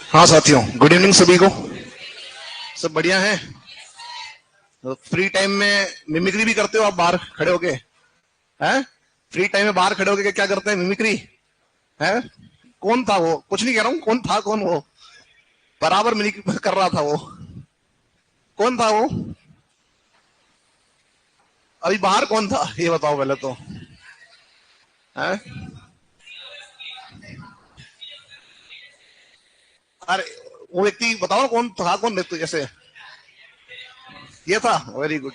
हाँ साथियों, good evening सभी को। सब बढ़िया है। तो फ्री टाइम में मिमिक्री भी करते हो आप बाहर खड़े होके? हैं? फ्री टाइम में बाहर खड़े होके क्या करते हैं? मिमिक्री है। कौन था वो? कुछ नहीं कह रहा हूँ, कौन था, कौन वो बराबर मिमिक्री कर रहा था वो? कौन था वो? अभी बाहर कौन था ये बताओ पहले तो। है? अरे वो व्यक्ति बताओ ना, कौन था, कौन व्यक्ति? जैसे ये था। Very good.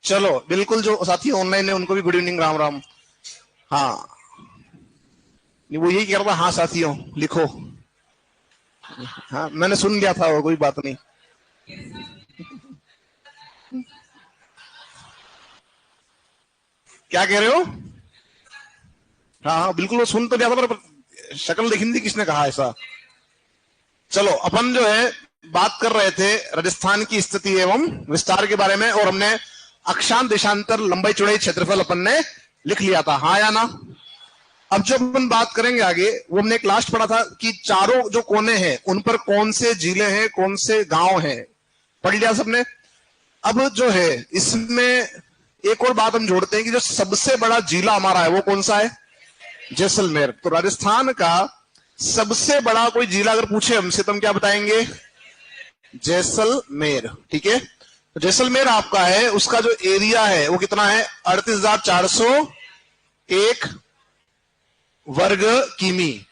चलो बिल्कुल, जो साथी ऑनलाइन है उनको भी गुड इवनिंग, राम राम। हाँ, वो यही कह रहा था। हाँ साथियों लिखो। हाँ मैंने सुन लिया था वो, कोई बात नहीं। क्या कह रहे हो? हाँ हाँ बिल्कुल, वो सुन तो लिया था, पर शक्ल देखी नहीं थी किसने कहा ऐसा। चलो अपन जो है बात कर रहे थे राजस्थान की स्थिति एवं विस्तार के बारे में, और हमने अक्षांश देशांतर लंबाई चौड़ाई क्षेत्रफल अपन ने लिख लिया था, हाँ या ना? अब जब अपन बात करेंगे आगे, वो हमने एक लास्ट पढ़ा था कि चारों जो कोने हैं उन पर कौन से जिले हैं, कौन से गांव हैं। पढ़ लिया सबने? अब जो है इसमें एक और बात हम जोड़ते हैं कि जो सबसे बड़ा जिला हमारा है वो कौन सा है? जैसलमेर। तो राजस्थान का सबसे बड़ा कोई जिला अगर पूछे हमसे तो हम क्या बताएंगे? जैसलमेर। ठीक है, तो जैसलमेर आपका है, उसका जो एरिया है वो कितना है? 38,401 वर्ग किमी।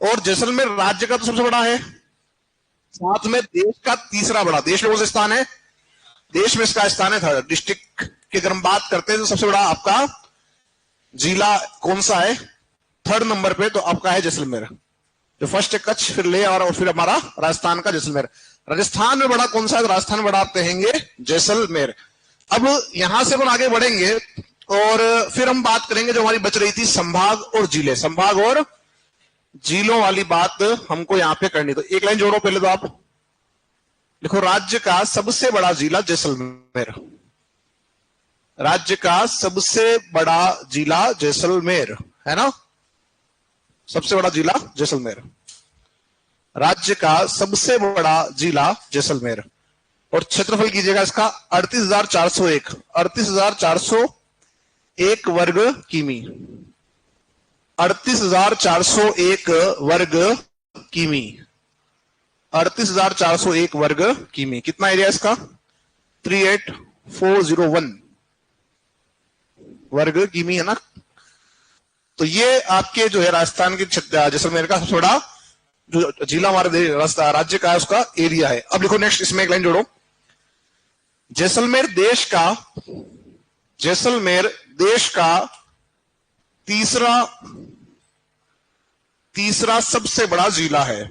और जैसलमेर राज्य का तो सबसे बड़ा है, साथ में देश का तीसरा बड़ा। देश में कौन सा स्थान है? देश में इसका स्थान है थर्ड। डिस्ट्रिक्ट की अगर हम बात करते हैं तो सबसे बड़ा आपका जिला कौन सा है? थर्ड नंबर पे तो आपका है जैसलमेर। जो फर्स्ट है कच्छ, फिर ले और फिर हमारा राजस्थान का जैसलमेर। राजस्थान में बड़ा कौन सा है? राजस्थान में बड़ा आप कहेंगे जैसलमेर। अब यहां से अपन आगे बढ़ेंगे और फिर हम बात करेंगे जो हमारी बच रही थी संभाग और जिले। संभाग और जिलों वाली बात हमको यहां पे करनी। तो एक लाइन जोड़ो पहले तो आप लिखो, राज्य का सबसे बड़ा जिला जैसलमेर। राज्य का सबसे बड़ा जिला जैसलमेर है ना? सबसे बड़ा जिला जैसलमेर। राज्य का सबसे बड़ा जिला जैसलमेर। और क्षेत्रफल कीजिएगा इसका 38,401। 38,401 वर्ग किमी। 38,401 वर्ग किमी। 38,401 वर्ग किमी कितना एरिया इसका? 38,401 वर्ग किमी है ना? तो ये आपके जो है राजस्थान के जैसलमेर का सबसे बड़ा जो जिला हमारे राज्य का है उसका एरिया है। अब लिखो नेक्स्ट, इसमें एक लाइन जोड़ो। जैसलमेर देश का तीसरा सबसे बड़ा जिला है।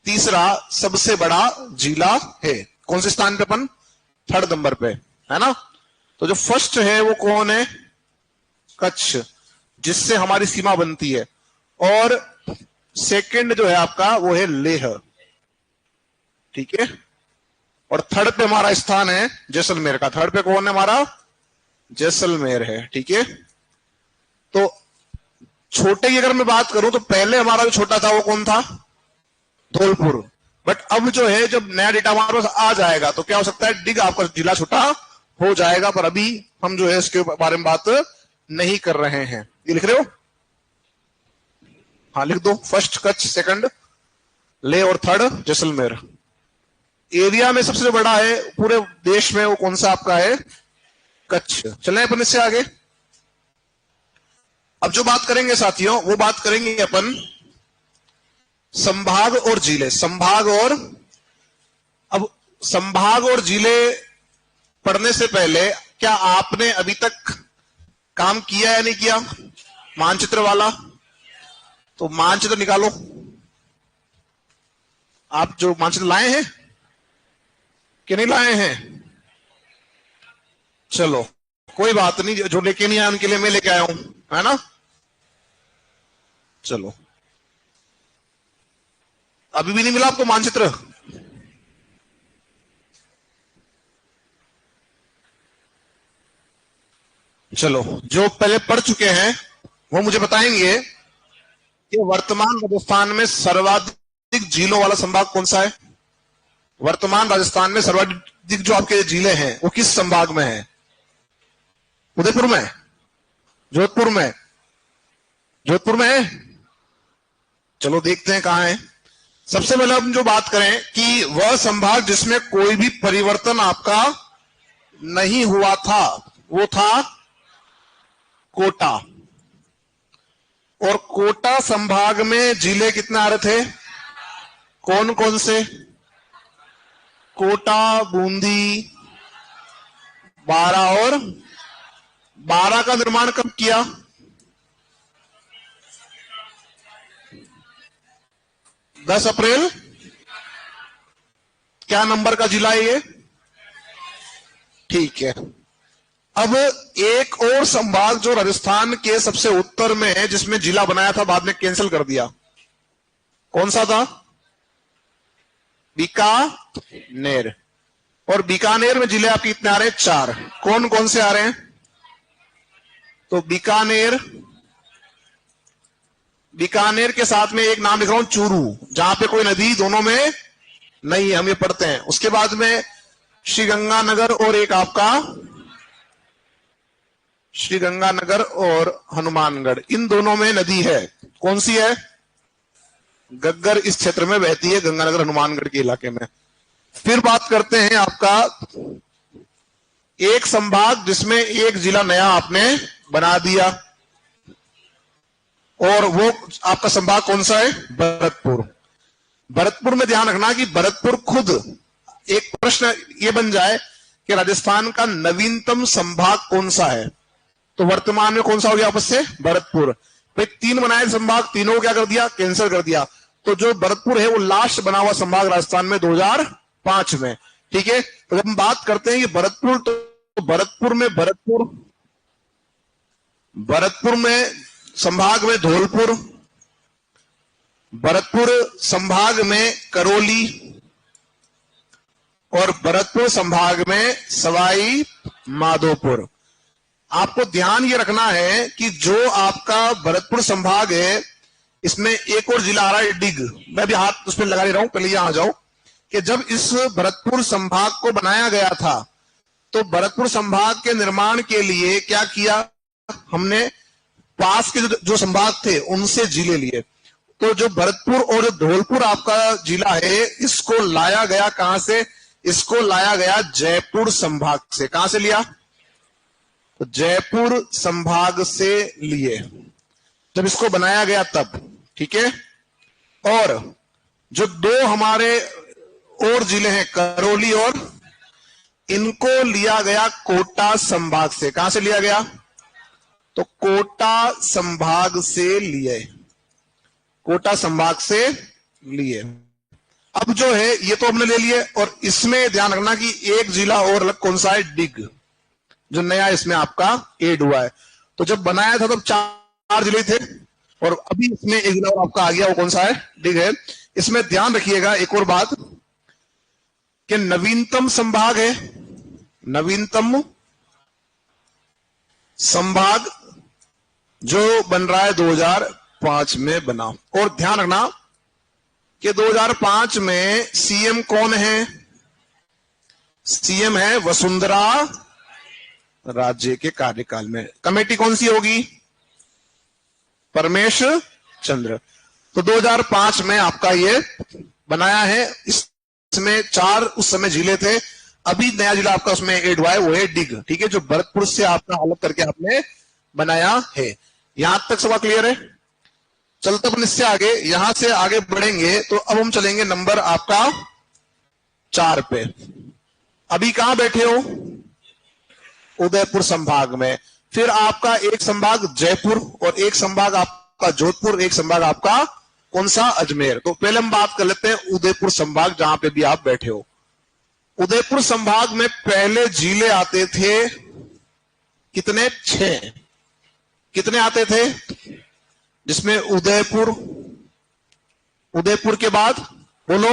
तीसरा सबसे बड़ा जिला है। कौन से स्थान पे अपन? थर्ड नंबर पे है ना? तो जो फर्स्ट है वो कौन है? कच्छ, जिससे हमारी सीमा बनती है। और सेकंड जो है आपका वो है लेह। ठीक है, और थर्ड पे हमारा स्थान है जैसलमेर का। थर्ड पे कौन है हमारा? जैसलमेर है। ठीक है, तो छोटे की अगर मैं बात करूं तो पहले हमारा जो छोटा था वो कौन था? धौलपुर। बट अब जो है जब नया डेटा हमारे पास आ जाएगा तो क्या हो सकता है? डिग आपका जिला छोटा हो जाएगा, पर अभी हम जो है इसके बारे में बात नहीं कर रहे हैं। ये लिख रहे हो? हाँ लिख दो, फर्स्ट कच्छ, सेकंड ले और थर्ड जैसलमेर। एरिया में सबसे बड़ा है पूरे देश में, वो कौन सा आपका है? कच्छ। चलें अपन इससे आगे। अब जो बात करेंगे साथियों वो बात करेंगे अपन संभाग और जिले। संभाग और, अब संभाग और जिले पढ़ने से पहले क्या आपने अभी तक काम किया या नहीं किया मानचित्र वाला? तो मानचित्र निकालो। आप जो मानचित्र लाए हैं कि नहीं लाए हैं? चलो कोई बात नहीं, जो लेके नहीं आए उनके लिए मैं लेके आया हूं, है ना? चलो, अभी भी नहीं मिला आपको मानचित्र? चलो, जो पहले पढ़ चुके हैं वो मुझे बताएंगे कि वर्तमान राजस्थान में सर्वाधिक झीलों वाला संभाग कौन सा है। वर्तमान राजस्थान में सर्वाधिक जो आपके जिले हैं वो किस संभाग में है? उदयपुर में, जोधपुर में, जोधपुर में है। चलो देखते हैं कहां है। सबसे पहले हम जो बात करें कि वह संभाग जिसमें कोई भी परिवर्तन आपका नहीं हुआ था वो था कोटा। और कोटा संभाग में जिले कितने आ रहे थे? कौन कौन से? कोटा, बूंदी, बारा। और बारा का निर्माण कब किया? 10 अप्रैल। क्या नंबर का जिला है ये? ठीक है। अब एक और संभाग जो राजस्थान के सबसे उत्तर में है जिसमें जिला बनाया था बाद में कैंसिल कर दिया, कौन सा था? बीकानेर। और बीकानेर में जिले आपके कितने आ रहे हैं? 4। कौन कौन से आ रहे हैं? तो बीकानेर, बीकानेर के साथ में एक नाम लिख रहा हूं चूरू, जहां पे कोई नदी दोनों में नहीं है, हम ये पढ़ते हैं। उसके बाद में श्रीगंगानगर और एक आपका श्रीगंगानगर और हनुमानगढ़, इन दोनों में नदी है। कौन सी है? गग्गर इस क्षेत्र में बहती है, गंगानगर हनुमानगढ़ के इलाके में। फिर बात करते हैं आपका एक संभाग जिसमें एक जिला नया आपने बना दिया, और वो आपका संभाग कौन सा है? भरतपुर। भरतपुर में ध्यान रखना कि भरतपुर खुद एक प्रश्न ये बन जाए कि राजस्थान का नवीनतम संभाग कौन सा है, तो वर्तमान में कौन सा हो गया आपस से? भरतपुर। भाई 3 बनाए संभाग, तीनों को क्या कर दिया? कैंसिल कर दिया। तो जो भरतपुर है वो लास्ट बना हुआ संभाग राजस्थान में 2005 में। ठीक है। तो जब हम बात करते हैं कि भरतपुर, तो भरतपुर में संभाग में धौलपुर, भरतपुर संभाग में करौली, और भरतपुर संभाग में सवाई माधोपुर। आपको ध्यान ये रखना है कि जो आपका भरतपुर संभाग है इसमें एक और जिला आ रहा है डिग। मैं अभी हाथ उस पर लगा ले रहा हूं, पहले यहां आ जाओ कि जब इस भरतपुर संभाग को बनाया गया था तो भरतपुर संभाग के निर्माण के लिए क्या किया हमने? पास के जो संभाग थे उनसे जिले लिए। तो जो भरतपुर और धौलपुर आपका जिला है इसको लाया गया कहां से? इसको लाया गया जयपुर संभाग से। कहां से लिया? तो जयपुर संभाग से लिए जब इसको बनाया गया तब। ठीक है। और जो 2 हमारे और जिले हैं करौली, और इनको लिया गया कोटा संभाग से। कहां से लिया गया? तो कोटा संभाग से लिए, कोटा संभाग से लिए। अब जो है ये तो हमने ले लिए, और इसमें ध्यान रखना कि एक जिला और अलग कौन सा है? डिग, जो नया इसमें आपका एड हुआ है। तो जब बनाया था तब 4 जिले थे, और अभी इसमें एक जिला और आपका आ गया, वो कौन सा है? डिग है। इसमें ध्यान रखिएगा एक और बात कि नवीनतम संभाग है, नवीनतम संभाग जो बन रहा है 2005 में बना। और ध्यान रखना कि 2005 में सीएम कौन है? सीएम है वसुंधरा राजे के कार्यकाल में। कमेटी कौन सी होगी? परमेश चंद्र। तो 2005 में आपका ये बनाया है। इसमें 4 उस समय जिले थे, अभी नया जिला आपका उसमें एड हुआ है, वो है डिग। ठीक है। जो भरतपुर से आपका अलग करके आपने बनाया है। यहां तक सवाल क्लियर है? चलते अपन इससे आगे, यहां से आगे बढ़ेंगे तो अब हम चलेंगे नंबर आपका 4 पे। अभी कहां बैठे हो? उदयपुर संभाग में। फिर आपका एक संभाग जयपुर, और एक संभाग आपका जोधपुर, एक संभाग आपका कौन सा? अजमेर। तो पहले हम बात कर लेते हैं उदयपुर संभाग, जहां पे भी आप बैठे हो। उदयपुर संभाग में पहले जिले आते थे कितने? 6। कितने आते थे? जिसमें उदयपुर, उदयपुर के बाद बोलो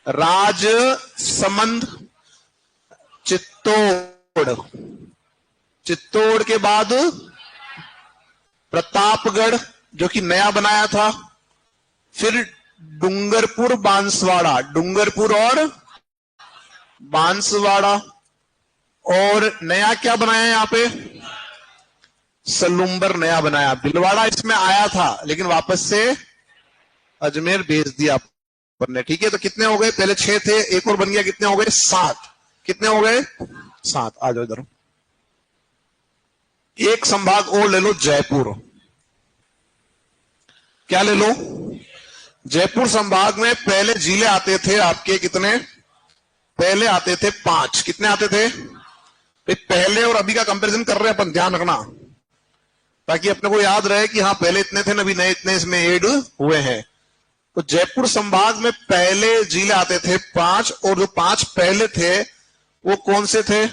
राजसमंद, चित्तौड़, चित्तौड़ के बाद प्रतापगढ़ जो कि नया बनाया था, फिर डूंगरपुर बांसवाड़ा, डूंगरपुर और बांसवाड़ा, और नया क्या बनाया यहां पे, सलूम्बर नया बनाया। भीलवाड़ा इसमें आया था लेकिन वापस से अजमेर भेज दिया ने, ठीक है। तो कितने हो गए, पहले 6 थे, एक और बन गया, कितने हो गए 7, कितने हो गए 7। आ जाओ इधर, एक संभाग और ले लो, जयपुर। क्या ले लो, जयपुर संभाग में पहले जिले आते थे आपके कितने, पहले आते थे 5, कितने आते थे, पहले और अभी का कंपैरिजन कर रहे हैं अपन, ध्यान रखना ताकि अपने को याद रहे कि हाँ पहले इतने थे ना, अभी नए इतने इसमें ऐड हुए हैं। तो जयपुर संभाग में पहले जिले आते थे 5, और जो 5 पहले थे वो कौन से थे,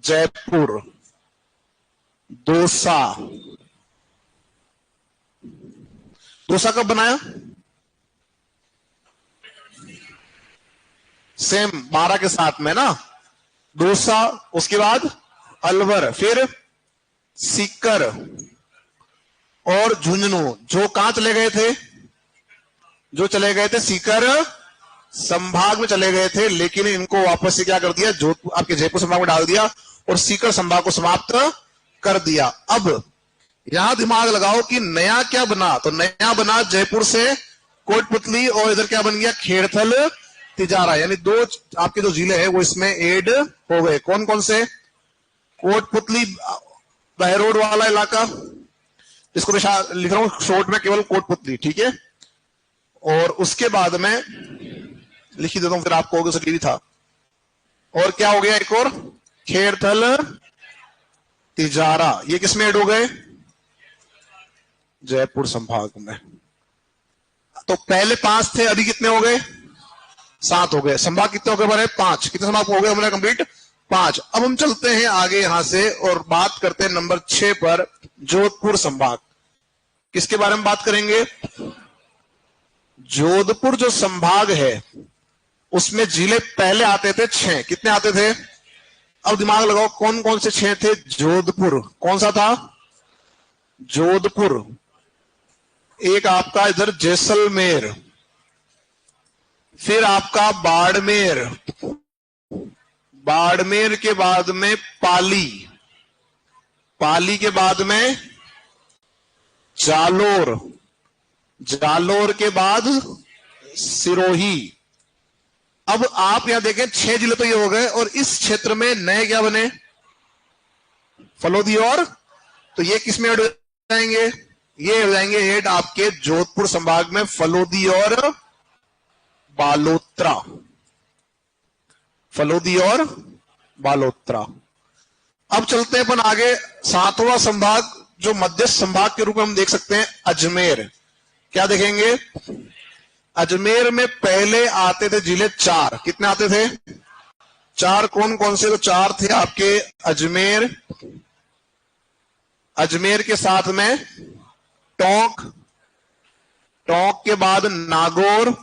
जयपुर, दौसा। दौसा कब बनाया, सेम 12 के साथ में ना, दौसा, उसके बाद अलवर, फिर सीकर और झुंझुनू, जो कहां चले गए थे, जो चले गए थे सीकर संभाग में चले गए थे, लेकिन इनको वापस से क्या कर दिया, जोधपुर आपके जयपुर संभाग में डाल दिया और सीकर संभाग को समाप्त कर दिया। अब यहां दिमाग लगाओ कि नया क्या बना, तो नया बना जयपुर से कोटपुतली, और इधर क्या बन गया, खेड़थल तिजारा, यानी 2 आपके जो जिले हैं वो इसमें ऐड हो गए। कौन कौन से, कोटपुतली बहरोड वाला इलाका, इसको मैं लिख रहा हूं शॉर्ट में केवल कोटपुतली, ठीक है। और उसके बाद में लिख ही देता हूं, फिर आपको होगा सटीवी था। और क्या हो गया, एक और खेड़थल तिजारा, ये किसमें ऐड हो गए, जयपुर संभाग में। तो पहले 5 थे, अभी कितने हो गए, 7 हो गए। संभाग कितने हो गए हमारे, 5, कितने संभाग हो गए हमारे कंप्लीट, 5। अब हम चलते हैं आगे यहां से और बात करते हैं नंबर 6 पर, जोधपुर संभाग। किसके बारे में बात करेंगे, जोधपुर जो संभाग है उसमें जिले पहले आते थे 6, कितने आते थे, अब दिमाग लगाओ कौन कौन से 6 थे, जोधपुर कौन सा था, जोधपुर, एक आपका इधर जैसलमेर, फिर आपका बाड़मेर, बाड़मेर के बाद में पाली, पाली के बाद में जालोर, जालोर के बाद सिरोही। अब आप यहां देखें 6 जिले तो ये हो गए, और इस क्षेत्र में नए क्या बने, फलोदी, और तो ये किस में ऐड हो जाएंगे, ये हो जाएंगे ऐड आपके जोधपुर संभाग में, फलोदी और बालोत्रा, फलोदी और बालोत्रा। अब चलते हैं अपन आगे, 7वां संभाग जो मध्यस्थ संभाग के रूप में हम देख सकते हैं, अजमेर। क्या देखेंगे, अजमेर में पहले आते थे जिले 4, कितने आते थे, 4, कौन कौन से, तो 4 थे आपके अजमेर, अजमेर के साथ में टोंक, टोंक के बाद नागौर,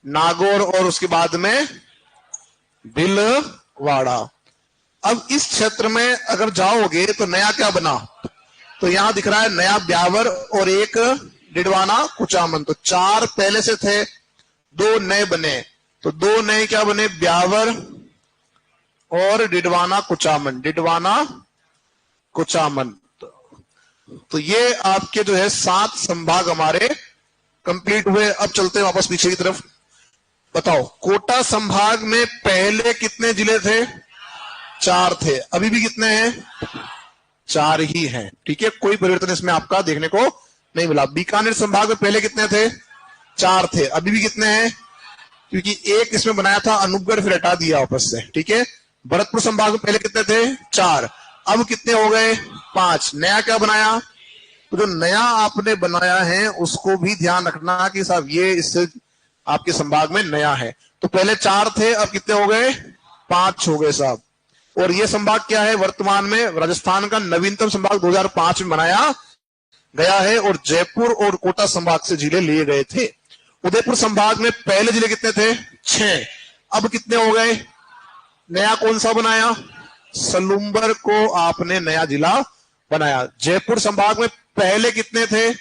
नागौर, और उसके बाद में भीलवाड़ा। अब इस क्षेत्र में अगर जाओगे तो नया क्या बना, तो यहां दिख रहा है नया ब्यावर और एक डिडवाना कुचामन। तो 4 पहले से थे, 2 नए बने, तो 2 नए क्या बने, ब्यावर और डिडवाना कुचामन, डिडवाना कुचामन। तो ये आपके जो है 7 संभाग हमारे कंप्लीट हुए। अब चलते हैं वापस पीछे की तरफ, बताओ कोटा संभाग में पहले कितने जिले थे, 4 थे, अभी भी कितने हैं, 4 ही हैं, ठीक है, कोई परिवर्तन इसमें आपका देखने को नहीं मिला। बीकानेर संभाग में पहले कितने थे, 4 थे, अभी भी कितने हैं, क्योंकि एक इसमें बनाया था अनूपगढ़, फिर हटा दिया वापस से, ठीक है। भरतपुर संभाग में पहले कितने थे, 4, अब कितने हो गए, 5। नया क्या बनाया, तो जो नया आपने बनाया है उसको भी ध्यान रखना कि साहब ये इससे आपके संभाग में नया है। तो पहले 4 थे, अब कितने हो गए, 5 हो गए साहब। और ये संभाग क्या है, वर्तमान में राजस्थान का नवीनतम संभाग 2005 में बनाया गया है, और जयपुर और कोटा संभाग से जिले लिए गए थे। उदयपुर संभाग में पहले जिले कितने थे, 6, अब कितने हो गए, नया कौन सा बनाया, सलूम्बर को आपने नया जिला बनाया। जयपुर संभाग में पहले कितने थे?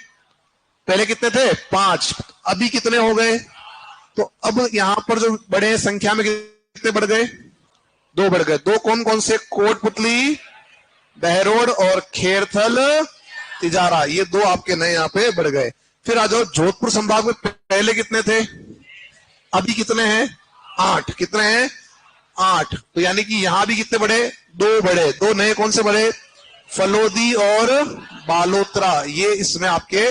पहले कितने थे? 5। अभी कितने हो गए? तो अब यहां पर जो बड़े संख्या में कितने बढ़ गए? 2 बढ़ गए। 2 कौन कौन से? कोटपुतली, बहरोड और खेरथल तिजारा, ये 2 आपके नए यहां पे बढ़ गए। फिर आ जाओ जोधपुर संभाग में पहले कितने थे? अभी कितने हैं? 8। कितने हैं? 8। तो यानी कि यहां भी कितने बढ़े? 2 बढ़े। 2 नए कौन से बढ़े? फलोदी और बालोतरा, ये इसमें आपके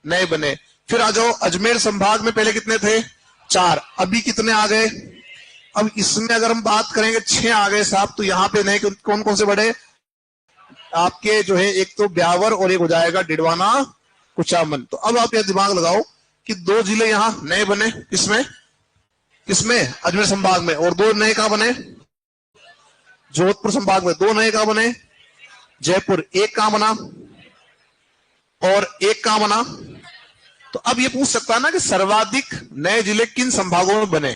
नए बने। फिर आ जाओ अजमेर संभाग में पहले कितने थे? 4। अभी कितने आ गए? अब इसमें अगर हम बात करेंगे 6 आ गए साहब। तो यहां पे नए कौन कौन से बढ़े आपके? जो है एक तो ब्यावर और एक हो जाएगा डिडवाना कुचामन। तो अब आप यह दिमाग लगाओ कि 2 जिले यहां नए बने। किसमें? किसमें? अजमेर संभाग में। और 2 नए कहां बने? जोधपुर संभाग में। 2 नए कहां बने? जयपुर। एक कहां बना? और एक कहां बना? तो अब ये पूछ सकता है ना कि सर्वाधिक नए जिले किन संभागों में बने?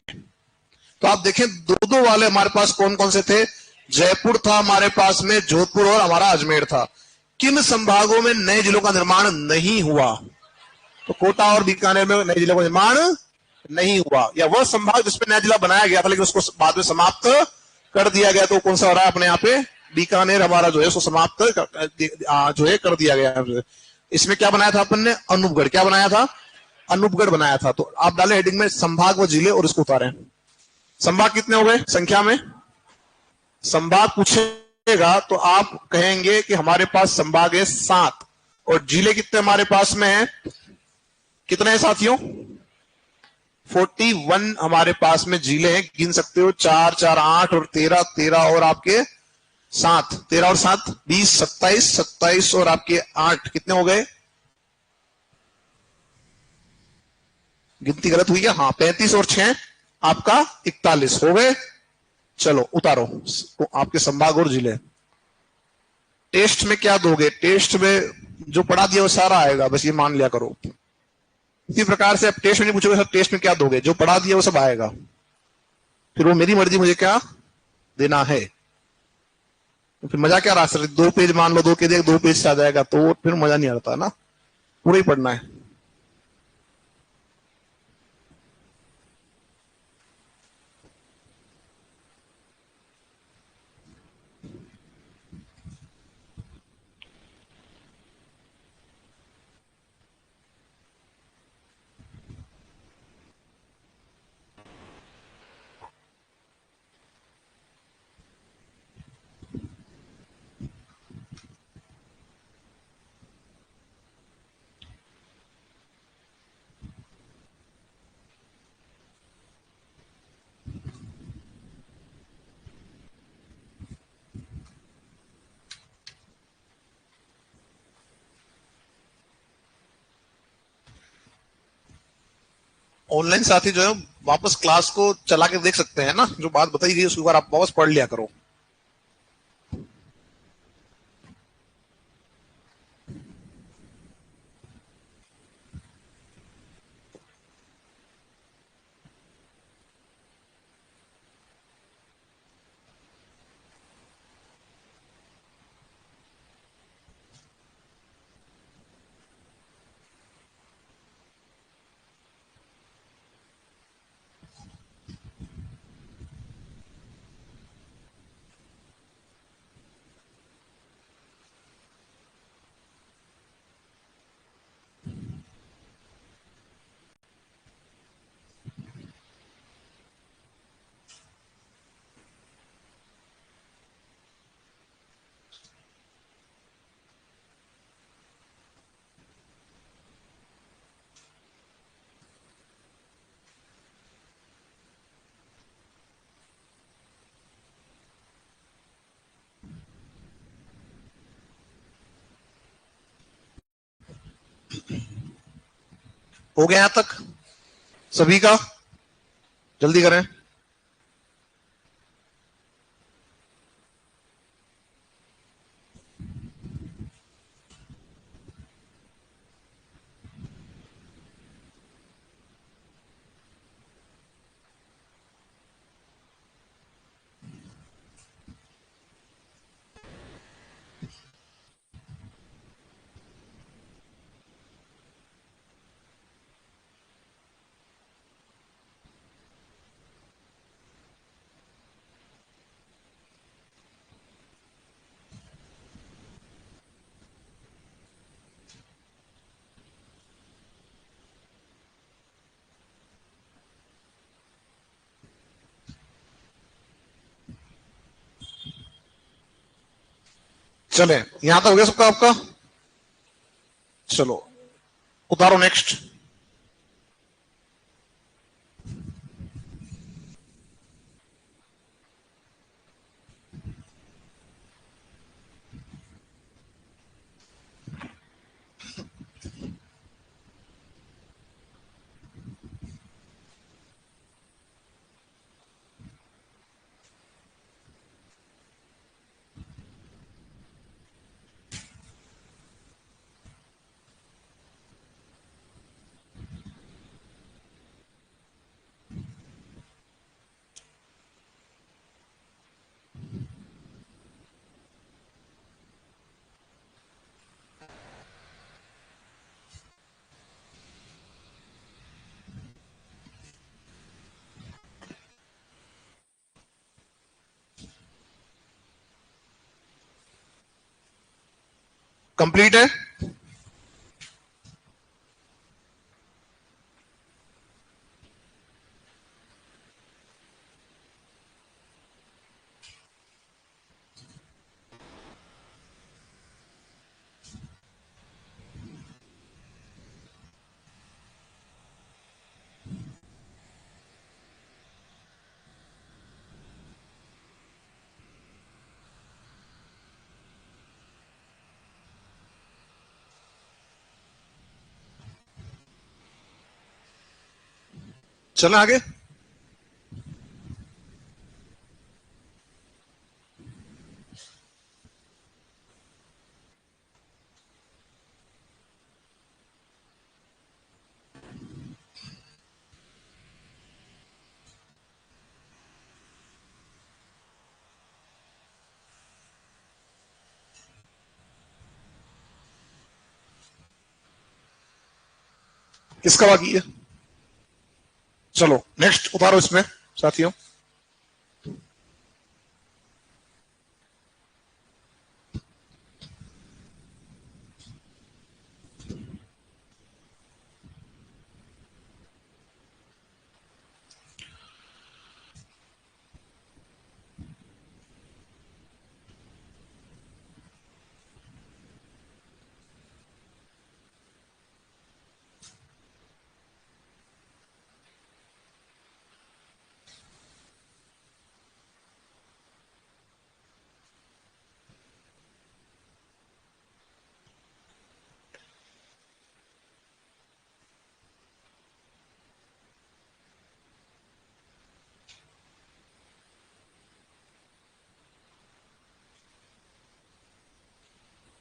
तो आप देखें 2-2 वाले हमारे पास कौन कौन से थे? जयपुर था हमारे पास में, जोधपुर और हमारा अजमेर था। किन संभागों में नए जिलों का निर्माण नहीं हुआ? तो कोटा और बीकानेर में नए जिलों का निर्माण नहीं हुआ। या वह संभाग जिसमें नया जिला बनाया गया था लेकिन उसको बाद में समाप्त कर दिया गया, तो कौन सा हो रहा है अपने यहाँ पे? बीकानेर हमारा जो है उसको समाप्त जो है कर दिया गया। इसमें क्या बनाया था अपन ने? अनूपगढ़। क्या बनाया था? अनूपगढ़ बनाया था। तो आप डाले हेडिंग में संभाग व जिले और इसको उतारे। संभाग कितने हो गए संख्या में? संभाग पूछेगा तो आप कहेंगे कि हमारे पास संभाग है 7। और जिले कितने हमारे पास में है? कितने हैं साथियों? 41 हमारे पास में जिले हैं। गिन सकते हो। 4 4 8 और 13 13 और आपके 7। 13 और 7 20 27 27 और आपके 8 कितने हो गए? गिनती गलत हुई क्या? हाँ, 35 और 6 आपका 41 हो गए। चलो उतारो आपके संभाग और जिले। टेस्ट में क्या दोगे? टेस्ट में जो पढ़ा दिया वो सारा आएगा, बस ये मान लिया करो। इसी प्रकार से अब टेस्ट में नहीं पूछोगे सर टेस्ट में क्या दोगे, जो पढ़ा दिया वो सब आएगा। फिर वो मेरी मर्जी मुझे क्या देना है। तो फिर मजा क्या रहा सर? 2 पेज मान लो, 2 के दे 2 पेज से आ जाएगा तो फिर मजा नहीं आता ना। पूरा ही पढ़ना है। ऑनलाइन साथी जो है वापस क्लास को चला के देख सकते हैं ना, जो बात बताई गई उसके बार आप वापस पढ़ लिया करो। हो गया यहां तक सभी का? जल्दी करें। चले, यहां तक हो गया सबका आपका। चलो उतारो नेक्स्ट। कंप्लीट है। चलें आगे। किसका बाकी है? चलो नेक्स्ट उतारो इसमें साथियों।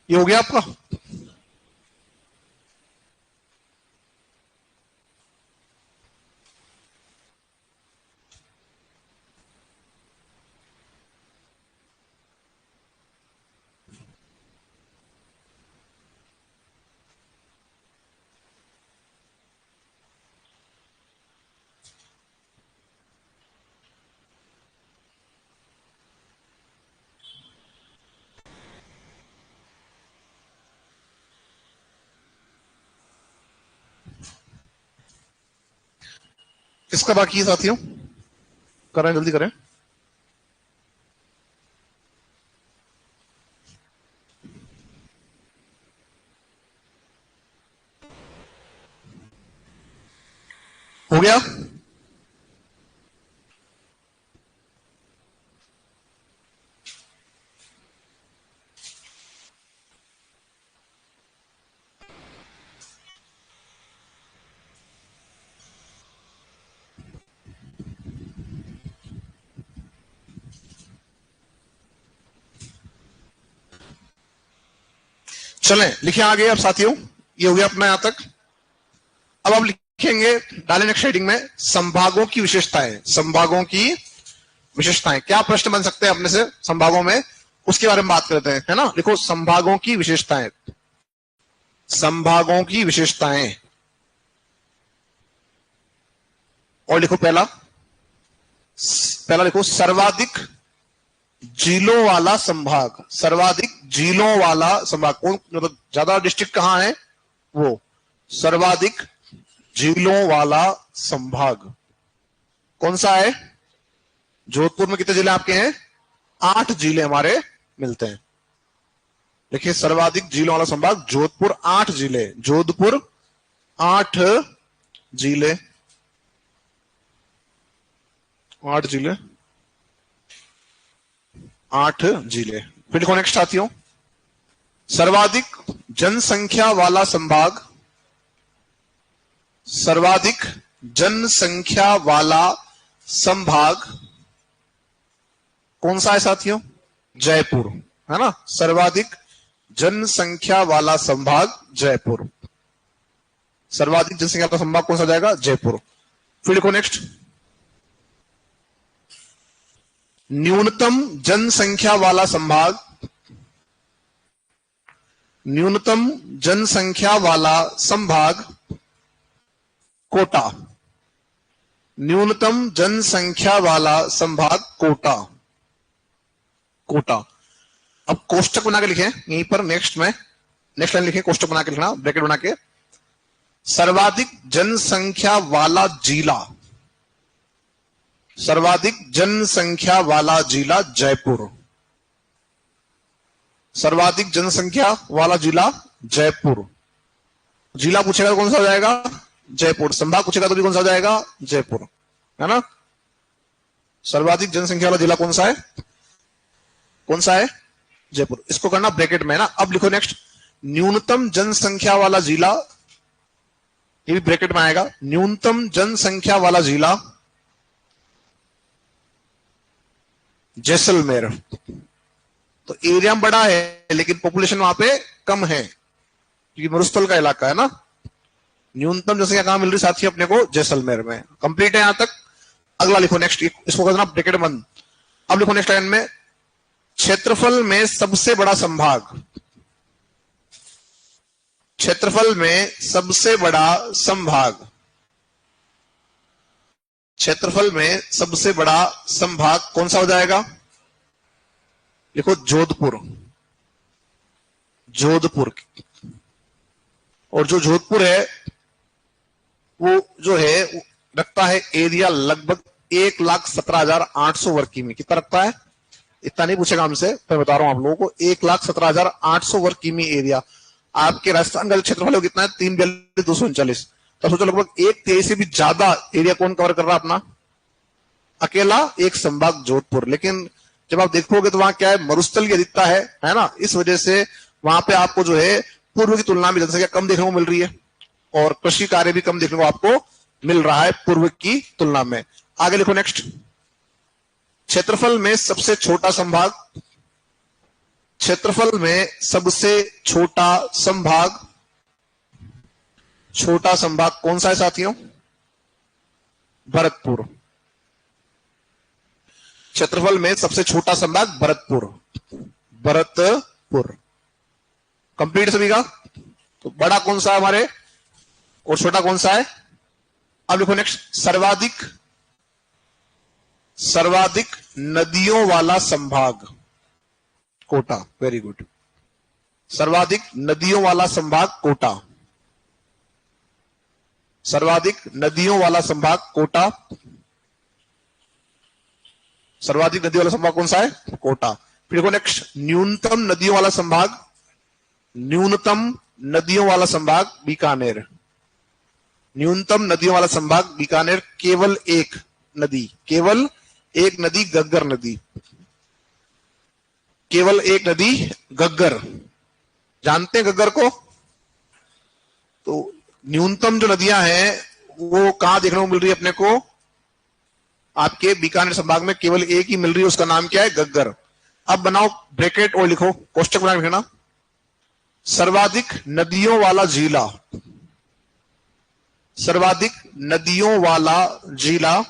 ये हो गया आपका। किसका बाकी है साथियों? करें जल्दी करें। हो गया। चलें लिखें आगे अब साथियों। ये हो गया अपना यहां तक। अब आप लिखेंगे डालें नेक्स्ट हेडिंग में संभागों की विशेषताएं। संभागों की विशेषताएं क्या प्रश्न बन सकते हैं अपने से संभागों में, उसके बारे में बात करते हैं, है ना। लिखो संभागों की विशेषताएं। संभागों की विशेषताएं। और लिखो पहला, पहला लिखो सर्वाधिक जिलों वाला संभाग। सर्वाधिक जिलों वाला संभाग कौन, मतलब ज्यादा डिस्ट्रिक्ट कहां है वो, सर्वाधिक जिलों वाला संभाग कौन सा है? जोधपुर में कितने जिले आपके हैं? 8 जिले हमारे मिलते हैं। देखिए सर्वाधिक जिलों वाला संभाग जोधपुर 8 जिले, जोधपुर 8 जिले, 8 जिले, 8 जिले। फिर देखो नेक्स्ट साथियों, सर्वाधिक जनसंख्या वाला संभाग, सर्वाधिक जनसंख्या वाला संभाग कौन सा है साथियों? जयपुर, है ना। सर्वाधिक जनसंख्या वाला संभाग जयपुर, सर्वाधिक जनसंख्या वाला संभाग कौन सा जाएगा? जयपुर। फिर लिखो नेक्स्ट, न्यूनतम जनसंख्या वाला संभाग, न्यूनतम जनसंख्या वाला संभाग कोटा, न्यूनतम जनसंख्या वाला संभाग कोटा, कोटा। अब कोष्टक बना के लिखें यहीं पर, नेक्स्ट में नेक्स्ट लाइन लिखें, कोष्टक बना के लिखना, ब्रैकेट बना के, सर्वाधिक जनसंख्या वाला जिला, सर्वाधिक जनसंख्या वाला जिला जयपुर, सर्वाधिक जनसंख्या वाला जिला जयपुर। जिला पूछेगा तो कौन सा हो जाएगा? जयपुर। संभाग पूछेगा तो भी कौन सा हो जाएगा? जयपुर, है ना। सर्वाधिक जनसंख्या वाला जिला कौन सा है? कौन सा है? जयपुर। इसको करना ब्रैकेट में, है ना। अब लिखो नेक्स्ट, न्यूनतम जनसंख्या वाला जिला, ये भी ब्रैकेट में आएगा, न्यूनतम जनसंख्या वाला जिला जैसलमेर। तो एरिया बड़ा है लेकिन पॉपुलेशन वहां पे कम है क्योंकि मरुस्थल का इलाका है ना। न्यूनतम जनसंख्या कहां मिल रही साथियों अपने को? जैसलमेर में। कंप्लीट है यहां तक। अगला लिखो नेक्स्ट, इसको करना ब्रैकेट बंद। अब लिखो नेक्स्ट लाइन में, क्षेत्रफल में सबसे बड़ा संभाग, क्षेत्रफल में सबसे बड़ा संभाग, क्षेत्रफल में सबसे बड़ा संभाग कौन सा हो जाएगा? लिखो जोधपुर, जोधपुर। और जो जोधपुर है वो जो है रखता है एरिया लगभग 1,17,800 वर्ग किमी। कितना रखता है? इतना नहीं पूछेगा हमसे, मैं बता रहा हूं आप लोगों को, 1,17,800 वर्ग किमी एरिया। आपके राजस्थान का क्षेत्रफल है कितना है? 3,42,239। तो सोचो लगभग 1/3 से भी ज्यादा एरिया कौन कवर कर रहा है अपना? अकेला एक संभाग जोधपुर। लेकिन जब आप देखोगे तो वहां क्या है? मरुस्थल की अधिकता है ना। इस वजह से वहां पे आपको जो है पूर्व की तुलना में जनसंख्या कम देखने को मिल रही है और कृषि कार्य भी कम देखने को आपको मिल रहा है पूर्व की तुलना में। आगे लिखो नेक्स्ट, क्षेत्रफल में सबसे छोटा संभाग, क्षेत्रफल में सबसे छोटा संभाग, छोटा संभाग कौन सा है साथियों? भरतपुर। क्षेत्रफल में सबसे छोटा संभाग भरतपुर, भरतपुर। कंप्लीट सभी का। तो बड़ा कौन सा है हमारे और छोटा कौन सा है? अब लिखो नेक्स्ट, सर्वाधिक, सर्वाधिक नदियों वाला संभाग कोटा। Very good. सर्वाधिक नदियों वाला संभाग कोटा, सर्वाधिक नदियों वाला संभाग कोटा, सर्वाधिक नदियों वाला संभाग कौन सा है? कोटा। फिर देखो नेक्स्ट, न्यूनतम नदियों वाला संभाग, न्यूनतम नदियों वाला संभाग बीकानेर, न्यूनतम नदियों वाला संभाग बीकानेर। केवल एक नदी, केवल एक नदी गग्गर नदी, केवल एक नदी गग्गर। जानते हैं गग्गर को? तो न्यूनतम जो नदियां हैं वो कहां देखने को मिल रही है अपने को? आपके बीकानेर संभाग में केवल एक ही मिल रही है, उसका नाम क्या है? गग्गर। अब बनाओ ब्रैकेट और लिखो, कोष्टक बना के लिखना, सर्वाधिक नदियों वाला जिला, सर्वाधिक नदियों वाला जिला,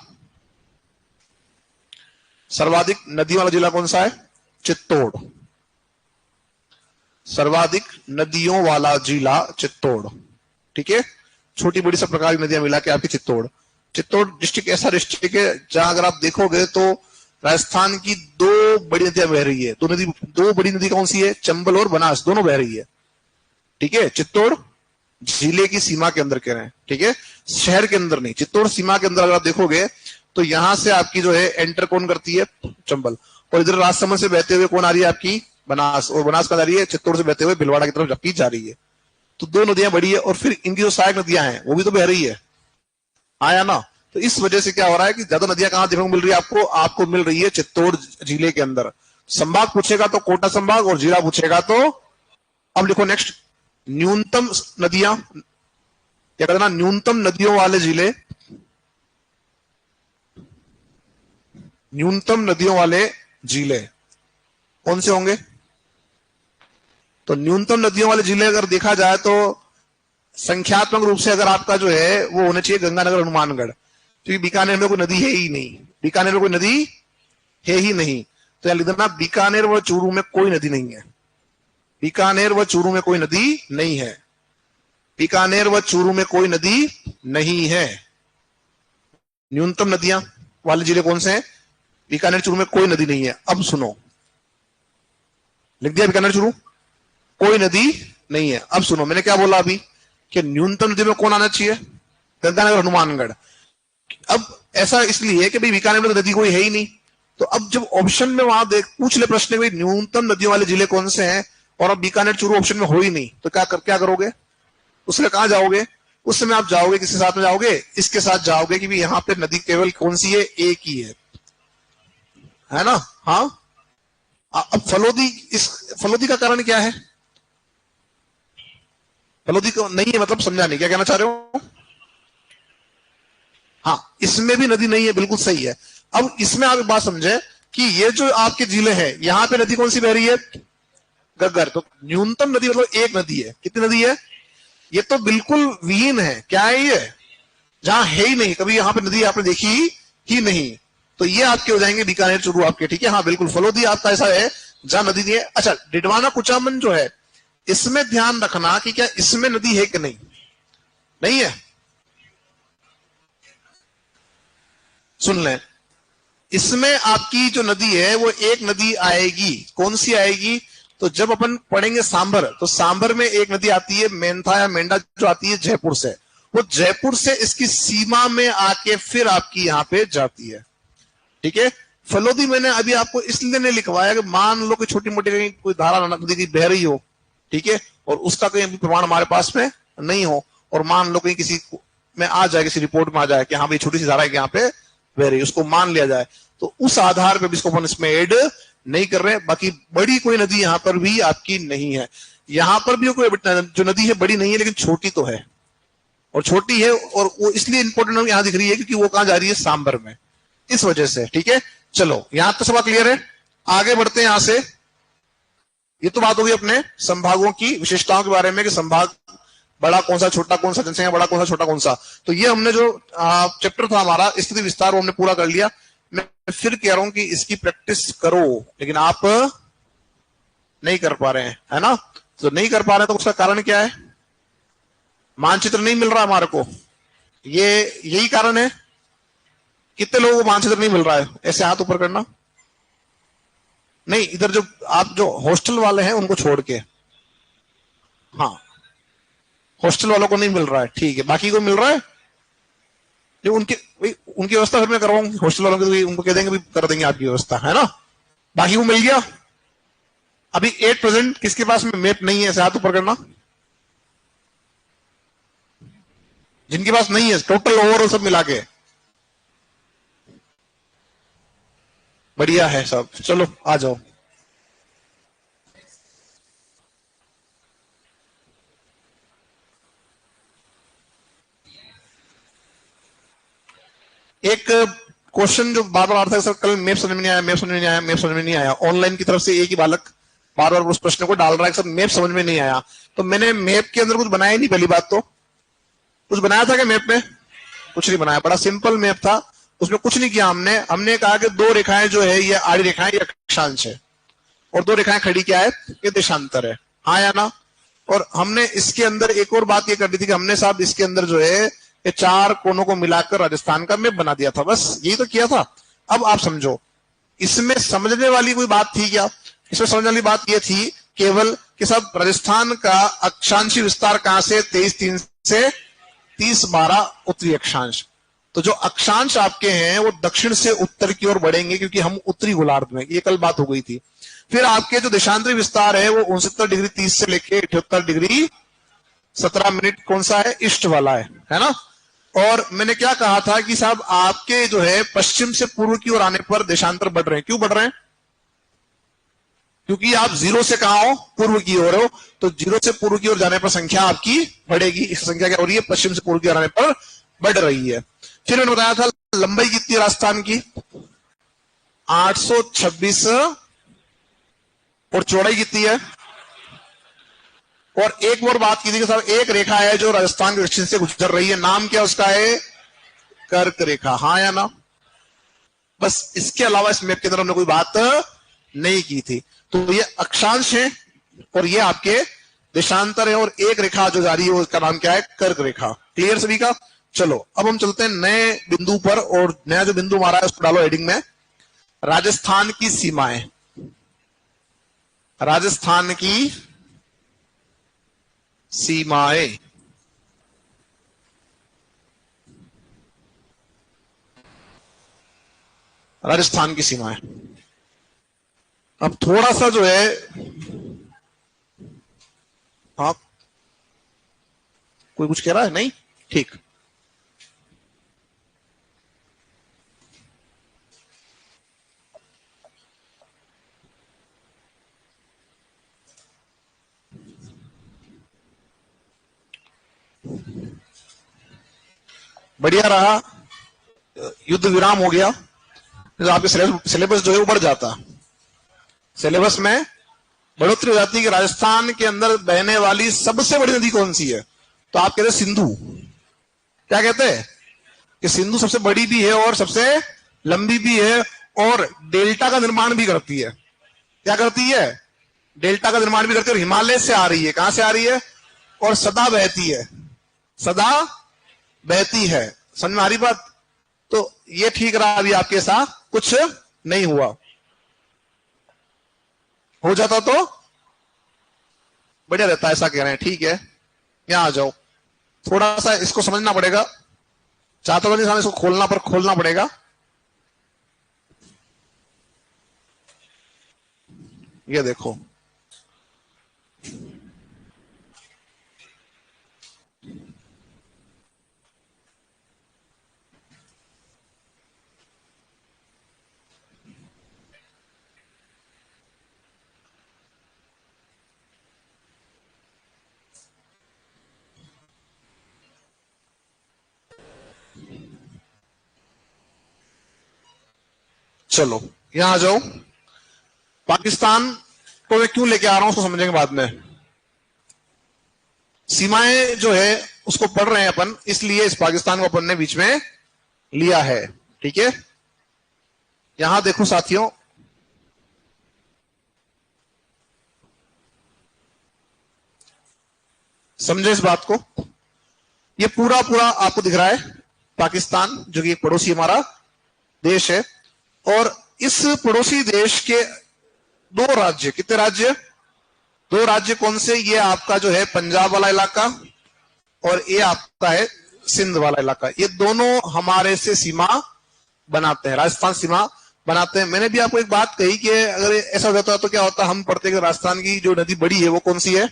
सर्वाधिक नदियों वाला जिला कौन सा है? चित्तौड़। सर्वाधिक नदियों वाला जिला चित्तौड़। ठीक है, छोटी बड़ी सब प्रकार की नदियां मिला के आपकी चित्तौड़। चित्तौड़ डिस्ट्रिक्ट ऐसा डिस्ट्रिक्ट है जहां अगर आप देखोगे तो राजस्थान की दो बड़ी नदियां बह रही है। दो बड़ी नदी कौन सी है? चंबल और बनास, दोनों बह रही है। ठीक है, चित्तौड़ जिले की सीमा के अंदर कह रहे हैं। ठीक है, शहर के अंदर नहीं, चित्तौड़ सीमा के अंदर अगर आप देखोगे तो यहां से आपकी जो है एंटर कौन करती है? चंबल। और इधर राजसमंद से बहते हुए कौन आ रही है? आपकी बनास, और बनास कहाँ जा रही है? चित्तौड़ से बहते हुए भिलवाड़ा की तरफ जा रही है। तो दो नदियां बड़ी है, और फिर इनकी जो सहायक नदियां हैं वो भी तो बह रही है, आया ना। तो इस वजह से क्या हो रहा है कि ज्यादा नदियां कहां देखने को मिल रही है आपको? आपको मिल रही है चित्तौड़ जिले के अंदर। संभाग पूछेगा तो कोटा संभाग, और जिला पूछेगा तो, अब लिखो नेक्स्ट, न्यूनतम नदियां, क्या कहना, न्यूनतम नदियों वाले जिले, न्यूनतम नदियों वाले जिले कौन से होंगे? तो न्यूनतम नदियों वाले जिले अगर देखा जाए तो संख्यात्मक रूप से अगर आपका जो है वो होना चाहिए गंगानगर, हनुमानगढ़, क्योंकि बीकानेर में कोई नदी है ही नहीं, बीकानेर में कोई नदी है ही नहीं। तो यार लिखना, बीकानेर व चूरू में कोई नदी नहीं है, बीकानेर व चूरू में कोई नदी नहीं है, बीकानेर व चूरू में कोई नदी नहीं है। न्यूनतम नदियां वाले जिले कौन से हैं? बीकानेर चूरू में कोई नदी नहीं है। अब सुनो, लिख दिया बीकानेर चूरू कोई नदी नहीं है। अब सुनो, मैंने क्या बोला अभी कि न्यूनतम नदी में कौन आना चाहिए? गंगानगर, हनुमानगढ़। अब ऐसा इसलिए कि भाई बीकानेर में तो नदी कोई है ही नहीं, तो अब जब ऑप्शन में वहां देख पूछ ले प्रश्न में न्यूनतम नदियों वाले जिले कौन से हैं, और अब बीकानेर चूरू ऑप्शन में हो ही नहीं, तो क्या करोगे? उसमें कहां जाओगे? उस समय आप जाओगे किसके साथ में जाओगे? इसके साथ जाओगे कि भी यहाँ पे नदी केवल कौन सी है? एक ही है ना। हाँ, अब फलोदी, इस फलोदी का कारण क्या है? फलोदी को नहीं है मतलब समझा नहीं, क्या कहना चाह रहे हो? हाँ, इसमें भी नदी नहीं है, बिल्कुल सही है। अब इसमें आप एक बात समझे कि ये जो आपके जिले हैं, यहां पे नदी कौन सी बह रही है? गग्गर। तो न्यूनतम नदी मतलब एक नदी है। कितनी नदी है? ये तो बिल्कुल विहीन है। क्या है ये? जहां है ही नहीं, कभी यहां पे नदी आपने देखी ही नहीं। तो ये आपके हो जाएंगे बीकानेर चूरू आपके, ठीक है। हाँ बिल्कुल, फलोदी आपका ऐसा है जहां नदी नहीं है। अच्छा, डिडवाना कुचामन जो है, इसमें ध्यान रखना कि क्या इसमें नदी है कि नहीं, नहीं है। सुन लें, इसमें आपकी जो नदी है वो एक नदी आएगी। कौन सी आएगी? तो जब अपन पढ़ेंगे सांबर, तो सांबर में एक नदी आती है मेंथा या मेंढा, जो आती है जयपुर से। वो जयपुर से इसकी सीमा में आके फिर आपकी यहां पे जाती है, ठीक है। फलोदी मैंने अभी आपको इसलिए नहीं लिखवाया कि मान लो कि छोटी मोटी कहीं कोई धारा नदी की बह रही हो, ठीक है, और उसका कहीं अभी प्रमाण हमारे पास में नहीं हो, और मान लो कहीं किसी में आ जाए, किसी रिपोर्ट में आ जाए कि हाँ भाई छोटी सी धारा है यहाँ पे बह रही, उसको मान लिया जाए, तो उस आधार पर इसको अपन इसमें ऐड नहीं कर रहे। बाकी बड़ी कोई नदी यहां पर भी आपकी नहीं है। यहां पर भी कोई जो नदी है बड़ी नहीं है, लेकिन छोटी तो है, और छोटी है, और वो इसलिए इंपॉर्टेंट यहां दिख रही है क्योंकि वो कहां जा रही है? सांबर में, इस वजह से, ठीक है। चलो, यहां तो सब क्लियर है। आगे बढ़ते हैं यहां से। ये तो बात होगी अपने संभागों की विशेषताओं के बारे में कि संभाग बड़ा कौन सा, छोटा कौन सा, जनसंख्या बड़ा कौन सा, छोटा कौन सा। तो ये हमने जो चैप्टर था हमारा स्थिति विस्तार, वो हमने पूरा कर लिया। मैं फिर कह रहा हूं कि इसकी प्रैक्टिस करो, लेकिन आप नहीं कर पा रहे हैं, है ना। तो नहीं कर पा रहे तो उसका कारण क्या है? मानचित्र नहीं मिल रहा हमारे को, ये यही कारण है। कितने लोगों को मानचित्र नहीं मिल रहा है? ऐसे हाथ ऊपर करना। नहीं, इधर जो आप जो हॉस्टल वाले हैं उनको छोड़ के, हाँ, हॉस्टल वालों को नहीं मिल रहा है, ठीक है। बाकी को मिल रहा है? जो उनकी व्यवस्था फिर मैं करवाऊंगी हॉस्टल वालों की, उनको कह देंगे भी कर देंगे आपकी व्यवस्था, है ना। बाकी को मिल गया। अभी 8% किसके पास में मैप नहीं है? ऐसे हाथ ऊपर करना। जिनके पास नहीं है, टोटल ओवरऑल सब मिला के। बढ़िया है सब, चलो आ जाओ। एक क्वेश्चन जो बार बार आता है, सर कल मैप समझ में नहीं आया, मैप समझ में नहीं आया, मैप समझ में नहीं आया। ऑनलाइन की तरफ से एक ही बालक बार बार उस प्रश्न को डाल रहा है, सर मैप समझ में नहीं आया। तो मैंने मैप के अंदर कुछ बनाया नहीं। पहली बात तो कुछ बनाया था क्या मैप में? कुछ नहीं बनाया, बड़ा सिंपल मैप था, उसमें कुछ नहीं किया हमने कहा कि दो रेखाएं जो है ये आड़ी रेखाएं, ये अक्षांश है, और दो रेखाएं खड़ी क्या है? ये देशांतर है, हाँ या ना। और हमने इसके अंदर एक और बात ये कर दी थी कि हमने साहब इसके अंदर जो है ये चार कोनों को मिलाकर राजस्थान का मैप बना दिया था, बस यही तो किया था। अब आप समझो, इसमें समझने वाली कोई बात थी क्या? इसमें समझने वाली बात ये थी केवल कि सब राजस्थान का अक्षांशी विस्तार कहां से? 23-3 से 30-12 उत्तरी अक्षांश। तो जो अक्षांश आपके हैं वो दक्षिण से उत्तर की ओर बढ़ेंगे, क्योंकि हम उत्तरी गोलार्ध में, ये कल बात हो गई थी। फिर आपके जो देशांतरी विस्तार है वो 69 डिग्री 30 से लेके 78 डिग्री 17 मिनट कौन सा है, ईस्ट वाला है ना। और मैंने क्या कहा था कि साहब आपके जो है पश्चिम से पूर्व की ओर आने पर देशांतर बढ़ रहे हैं। क्यों बढ़ रहे हैं? क्योंकि आप जीरो से कहां हो, पूर्व की ओर हो, तो जीरो से पूर्व की ओर जाने पर संख्या आपकी बढ़ेगी। इस संख्या क्या हो रही है, पश्चिम से पूर्व की ओर आने पर बढ़ रही है। फिर मैंने बताया था लंबाई कितनी है राजस्थान की, 826, और चौड़ाई कितनी है। और एक और बात की थी कि साहब एक रेखा है जो राजस्थान के दक्षिण से गुजर रही है, नाम क्या उसका है, कर्क रेखा, हाँ या ना। बस इसके अलावा इस मैप के अंदर हमने कोई बात नहीं की थी। तो ये अक्षांश है और ये आपके देशांतर है, और एक रेखा जो जा रही है उसका नाम क्या है, कर्क रेखा। क्लियर सभी का? चलो अब हम चलते हैं नए बिंदु पर, और नया जो बिंदु हमारा है उसको डालो हेडिंग में, राजस्थान की सीमाएं। राजस्थान की सीमाएं, राजस्थान की सीमाएं। अब थोड़ा सा जो है, हाँ कोई कुछ कह रहा है? नहीं, ठीक। बढ़िया रहा, युद्ध विराम हो गया, तो आपके सिलेबस जो है वो बढ़ जाता, सिलेबस में बढ़ोतरी हो जाती है कि राजस्थान के अंदर बहने वाली सबसे बड़ी नदी कौन सी है, तो आप कहते हैं सिंधु। क्या कहते हैं कि सिंधु सबसे बड़ी भी है और सबसे लंबी भी है, और डेल्टा का निर्माण भी करती है। क्या करती है? डेल्टा का निर्माण भी करती है, और हिमालय से आ रही है। कहां से आ रही है? और सदा बहती है, सदा बहती है। समझ में आ रही बात? तो ये ठीक रहा, अभी आपके साथ कुछ नहीं हुआ, हो जाता तो बढ़िया रहता, ऐसा कह रहे हैं, ठीक है। यहां आ जाओ, थोड़ा सा इसको समझना पड़ेगा, चाहता तो नहीं इसको खोलना, पर खोलना पड़ेगा। ये देखो, चलो यहां आ जाओ। पाकिस्तान को मैं क्यों लेके आ रहा हूं उसको समझेंगे बाद में। सीमाएं जो है उसको पढ़ रहे हैं अपन, इसलिए इस पाकिस्तान को अपन ने बीच में लिया है, ठीक है। यहां देखो साथियों, समझे इस बात को। ये पूरा पूरा आपको दिख रहा है पाकिस्तान, जो कि एक पड़ोसी हमारा देश है, और इस पड़ोसी देश के दो राज्य, कितने राज्य, दो राज्य कौन से, ये आपका जो है पंजाब वाला इलाका, और ये आपका है सिंध वाला इलाका। ये दोनों हमारे से सीमा बनाते हैं, राजस्थान सीमा बनाते हैं। मैंने भी आपको एक बात कही कि अगर ऐसा हो जाता तो क्या होता, हम पढ़ते कि राजस्थान की जो नदी बड़ी है वो कौन सी है।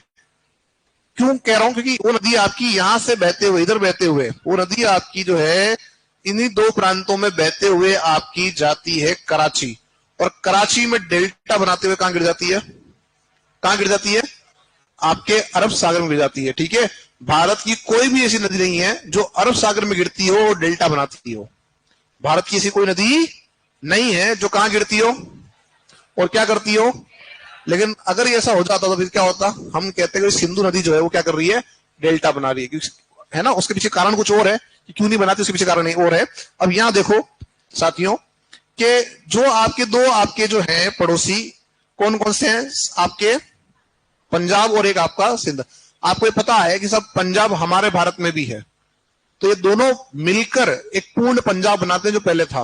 क्यों कह रहा हूं, क्योंकि वो नदी आपकी यहां से बहते हुए, इधर बहते हुए, वो नदी आपकी जो है इन्हीं दो प्रांतों में बहते हुए आपकी जाती है कराची, और कराची में डेल्टा बनाते हुए कहां गिर जाती है, कहां गिर जाती है, आपके अरब सागर में गिर जाती है, ठीक है। भारत की कोई भी ऐसी नदी नहीं है जो अरब सागर में गिरती हो और डेल्टा बनाती हो। भारत की ऐसी कोई नदी नहीं है जो कहां गिरती हो और क्या करती हो। लेकिन अगर ऐसा हो जाता तो फिर क्या होता, हम कहते हैं कि सिंधु नदी जो है वो क्या कर रही है, डेल्टा बना रही है, है ना। उसके पीछे कारण कुछ और है कि क्यों नहीं बनाती, उसके पीछे कारण नहीं और है। अब यहां देखो साथियों कि जो आपके दो आपके जो है पड़ोसी कौन कौन से हैं, आपके पंजाब और एक आपका सिंध। आपको ये पता है कि सब पंजाब हमारे भारत में भी है, तो ये दोनों मिलकर एक पूर्ण पंजाब बनाते हैं जो पहले था।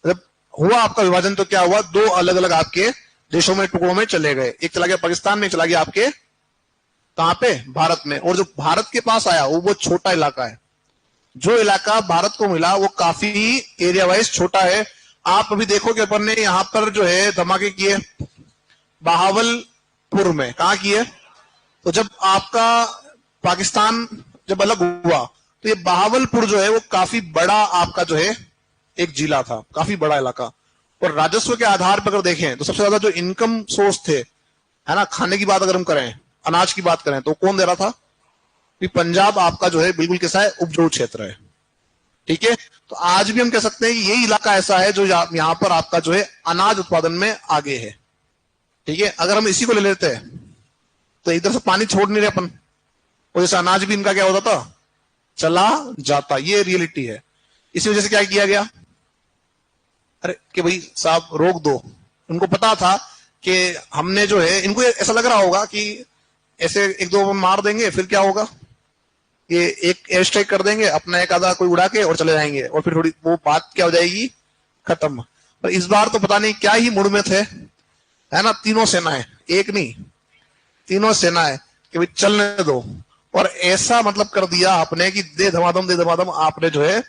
जब हुआ आपका विभाजन तो क्या हुआ, दो अलग अलग आपके देशों में, टुकड़ों में चले गए। एक चला गया पाकिस्तान में, चला गया आपके कहां पे, भारत में। और जो भारत के पास आया वो छोटा इलाका है। जो इलाका भारत को मिला वो काफी एरिया वाइज छोटा है। आप अभी देखो कि अपन ने यहां पर जो है धमाके किए, बहावलपुर में। कहां की है? तो जब आपका पाकिस्तान जब अलग हुआ तो ये बहावलपुर जो है वो काफी बड़ा आपका जो है एक जिला था, काफी बड़ा इलाका। और राजस्व के आधार पर अगर देखें तो सबसे ज्यादा जो इनकम सोर्स थे, है ना, खाने की बात अगर हम करें, अनाज की बात करें, तो कौन दे रहा था? कि पंजाब आपका जो है बिल्कुल कैसा है, उपजाऊ क्षेत्र है। ठीक है, तो आज भी हम कह सकते हैं कि यही इलाका ऐसा है जो यहां पर आपका जो है अनाज उत्पादन में आगे है। ठीक है, अगर हम इसी को ले लेते हैं तो इधर से पानी छोड़ नहीं रहे अपन, और जैसे अनाज भी इनका क्या होता था, चला जाता। ये रियलिटी है। इसी वजह से क्या किया गया, अरे कि भाई साहब रोक दो। उनको पता था कि हमने जो है, इनको ऐसा लग रहा होगा कि ऐसे एक दो मार देंगे फिर क्या होगा, ये एक एयर स्ट्राइक कर देंगे अपना एक आधा कोई उड़ा के और चले जाएंगे, और फिर थोड़ी वो बात क्या हो जाएगी, खत्म। पर इस बार तो पता नहीं क्या ही मूड में थे, है ना, तीनों सेनाएं, एक नहीं तीनों सेनाएं, कि भाई चलने दो। और ऐसा मतलब कर दिया आपने कि दे धमाधम आपने जो है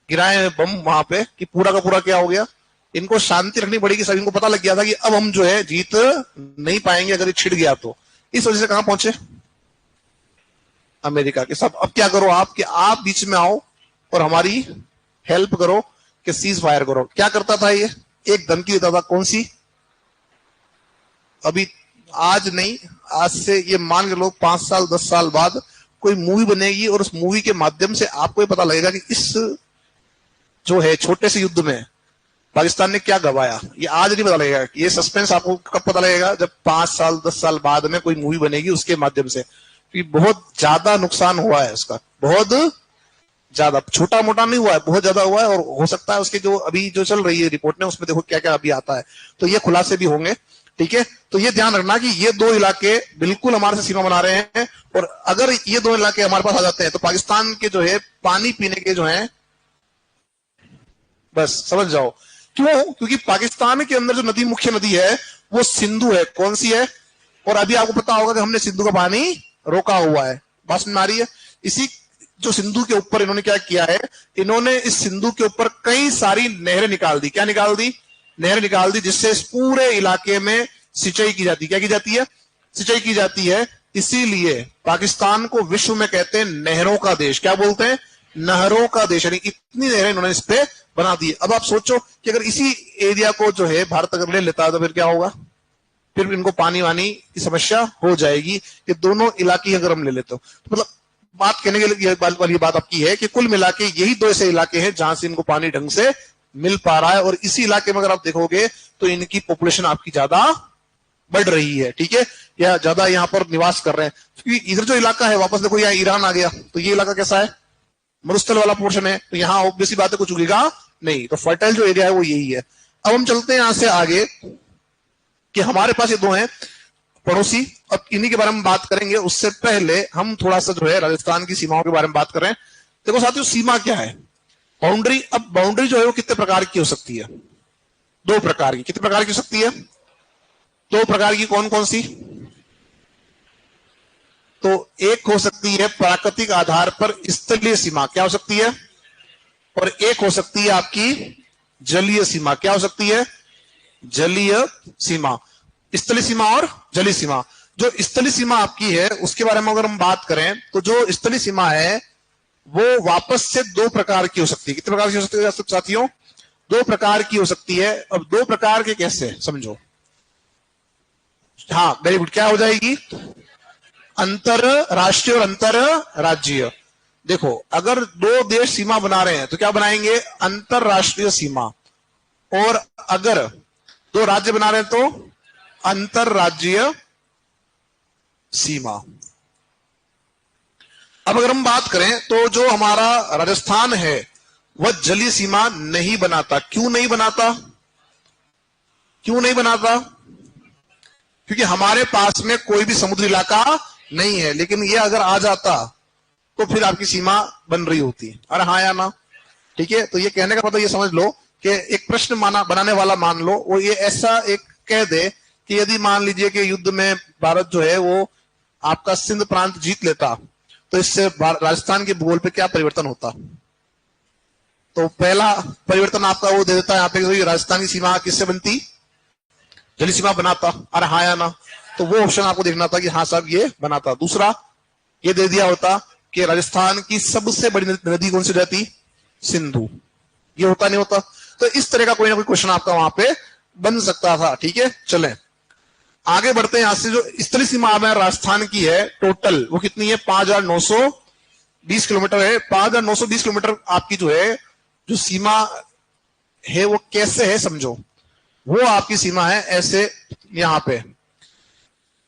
गिराए बम वहां पे, कि पूरा का पूरा क्या हो गया। इनको शांति रखनी पड़ेगी, सब इनको पता लग गया था कि अब हम जो है जीत नहीं पाएंगे अगर ये छिड़ गया तो। इस वजह से कहां पहुंचे, अमेरिका के। सब अब क्या करो आप, कि आप बीच में आओ और हमारी हेल्प करो कि सीज फायर करो। क्या करता था ये, एक धमकी देता था, कौन सी, अभी आज नहीं, आज से ये मान के लोग 5 साल 10 साल बाद कोई मूवी बनेगी और उस मूवी के माध्यम से आपको ये पता लगेगा कि इस जो है छोटे से युद्ध में पाकिस्तान ने क्या गवाया। ये आज नहीं पता लगेगा, ये सस्पेंस आपको कब पता लगेगा, जब 5 साल 10 साल बाद में कोई मूवी बनेगी उसके माध्यम से। कि बहुत ज्यादा नुकसान हुआ है उसका, बहुत ज्यादा, छोटा मोटा नहीं हुआ है, बहुत ज्यादा हुआ है। और हो सकता है उसके जो अभी जो चल रही है रिपोर्ट में, उसमें देखो क्या क्या अभी आता है, तो ये खुलासे भी होंगे। ठीक है, तो ये ध्यान रखना कि ये दो इलाके बिल्कुल हमारे से सीमा बना रहे हैं, और अगर ये दो इलाके हमारे पास आ जाते हैं तो पाकिस्तान के जो है पानी पीने के जो है, बस समझ जाओ। क्यों? क्योंकि पाकिस्तान के अंदर जो नदी, मुख्य नदी है वो सिंधु है। कौन सी है? और अभी आपको पता होगा कि हमने सिंधु का पानी रोका हुआ है, बात समझ में आ रही है। इसी जो सिंधु के ऊपर इन्होंने क्या किया है, इन्होंने इस सिंधु के ऊपर कई सारी नहरें निकाल दी। क्या निकाल दी? नहरें निकाल दी, जिससे इस पूरे इलाके में सिंचाई की जाती है। क्या की जाती है? सिंचाई की जाती है। इसीलिए पाकिस्तान को विश्व में कहते हैं नहरों का देश। क्या बोलते हैं? नहरों का देश। यानी इतनी नहरें इन्होंने इस पे बना दी। अब आप सोचो कि अगर इसी एरिया को जो है भारत अगर ले लेता है तो फिर क्या होगा, फिर इनको पानी वानी की समस्या हो जाएगी। ये दोनों इलाके अगर हम ले लेते हो तो मतलब बात कहने के लिए वाली बात आपकी है कि कुल मिला के यही दो ऐसे इलाके हैं जहां से इनको पानी ढंग से मिल पा रहा है। और इसी इलाके में अगर आप देखोगे तो इनकी पॉपुलेशन आपकी ज्यादा बढ़ रही है। ठीक है, या ज्यादा यहाँ पर निवास कर रहे हैं। क्योंकि इधर जो इलाका है, वापस देखो यहाँ ईरान आ गया, तो ये इलाका कैसा है, मरुस्थल वाला पोर्शन है, तो यहाँ ऑब्वियसली बात है कुछ उगेगा नहीं। तो फर्टाइल जो एरिया है वो यही है। अब हम चलते हैं यहां से आगे कि हमारे पास ये दो हैं पड़ोसी, अब इन्हीं के बारे में बात करेंगे। उससे पहले हम थोड़ा सा जो है राजस्थान की सीमाओं के बारे में बात करें। देखो साथियों, सीमा क्या है, बाउंड्री। अब बाउंड्री जो है वो कितने प्रकार की हो सकती है? 2 प्रकार की। कितने प्रकार की हो सकती है? 2 प्रकार की। कौन कौन सी? तो एक हो सकती है प्राकृतिक आधार पर स्थलीय सीमा, क्या हो सकती है, और एक हो सकती है आपकी जलीय सीमा। क्या हो सकती है? जलीय सीमा। स्थलीय सीमा और जलीय सीमा। जो स्थलीय सीमा आपकी है उसके बारे में अगर हम बात करें तो जो स्थलीय सीमा है वो वापस से 2 प्रकार की हो सकती है। कितने प्रकार की हो सकती है साथियों? 2 प्रकार की हो सकती है। अब 2 प्रकार के कैसे, समझो। हाँ, वेरी गुड। क्या हो जाएगी? अंतरराष्ट्रीय और अंतरराज्यीय। देखो, अगर 2 देश सीमा बना रहे हैं तो क्या बनाएंगे? अंतरराष्ट्रीय सीमा। और अगर 2 राज्य बना रहे हैं तो अंतरराज्यीय सीमा। अब अगर हम बात करें तो जो हमारा राजस्थान है वह जलीय सीमा नहीं बनाता। क्यों नहीं बनाता? क्यों नहीं बनाता? क्योंकि हमारे पास में कोई भी समुद्री इलाका नहीं है। लेकिन ये अगर आ जाता तो फिर आपकी सीमा बन रही होती। अरे हाँ या ना? ठीक है, तो ये कहने का मतलब ये समझ लो कि एक प्रश्न बनाने वाला मान लो, वो ये ऐसा एक कह दे कि यदि मान लीजिए कि युद्ध में भारत जो है वो आपका सिंध प्रांत जीत लेता तो इससे राजस्थान के भूगोल पे क्या परिवर्तन होता? तो पहला परिवर्तन आपका वो दे देता है यहाँ पे, राजस्थान की सीमा किससे बनती? जलीय सीमा बनाता, अरे हाँ या ना, तो वो ऑप्शन आपको देखना था कि हाँ साहब ये बनाता। दूसरा ये दे दिया होता कि राजस्थान की सबसे बड़ी नदी कौन सी रहती, सिंधु, ये होता नहीं होता। तो इस तरह का कोई ना कोई क्वेश्चन आपका वहां पे बन सकता था। ठीक है, चलें आगे बढ़ते हैं। यहां से जो स्थलीय सीमा है राजस्थान की है टोटल, वो कितनी है, 5,920 किलोमीटर है। 5,920 किलोमीटर आपकी जो है, जो सीमा है वो कैसे है समझो। वो आपकी सीमा है ऐसे, यहां पे,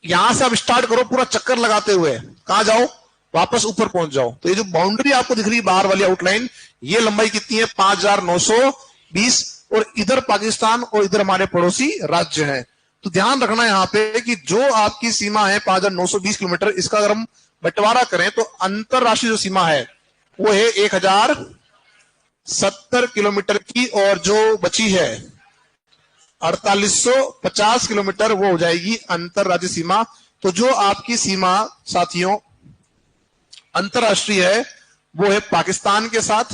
यहां से आप स्टार्ट करो पूरा चक्कर लगाते हुए, कहां जाओ, वापस ऊपर पहुंच जाओ। तो ये जो बाउंड्री आपको दिख रही है बाहर वाली आउटलाइन, ये लंबाई कितनी है, 5,920, और इधर पाकिस्तान और इधर हमारे पड़ोसी राज्य हैं। तो ध्यान रखना यहां पे कि जो आपकी सीमा है 5,920 किलोमीटर, इसका अगर हम बंटवारा करें तो अंतरराष्ट्रीय जो सीमा है वो है 1,070 किलोमीटर की, और जो बची है 4,850 किलोमीटर वो हो जाएगी अंतरराज्यीय सीमा। तो जो आपकी सीमा साथियों अंतरराष्ट्रीय है वो है पाकिस्तान के साथ,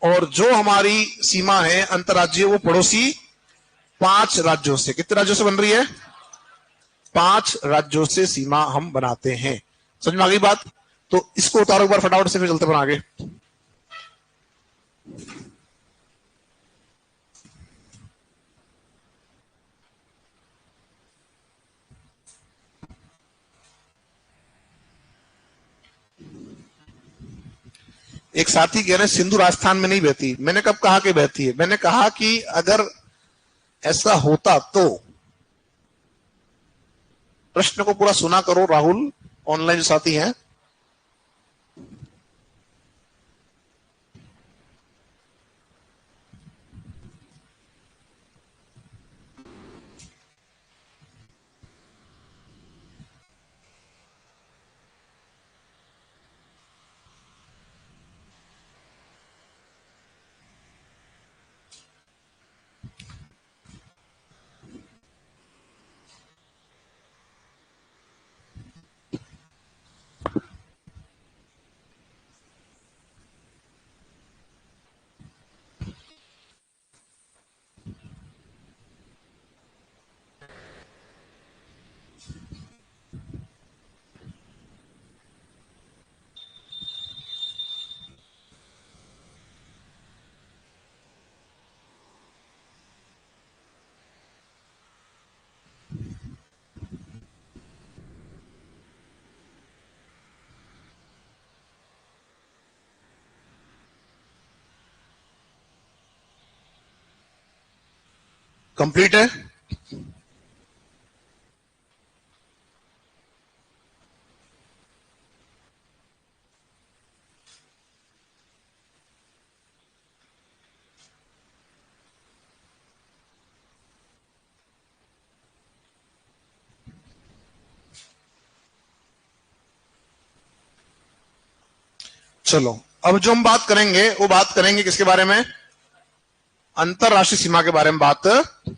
और जो हमारी सीमा है अंतरराज्यीय वो पड़ोसी 5 राज्यों से। कितने राज्यों से बन रही है, 5 राज्यों से सीमा हम बनाते हैं। समझ में आ गई बात। तो इसको उतारो एक बार फटाफट से, फिर चलते हैं आगे। एक साथी कह रहे हैं सिंधु राजस्थान में नहीं बहती। मैंने कब कहा कि बहती है, मैंने कहा कि अगर ऐसा होता तो। प्रश्न को पूरा सुना करो राहुल, ऑनलाइन जो साथी हैं। कंप्लीट है। चलो अब जो हम बात करेंगे वो बात करेंगे किसके बारे में, अंतरराष्ट्रीय सीमा के बारे में बात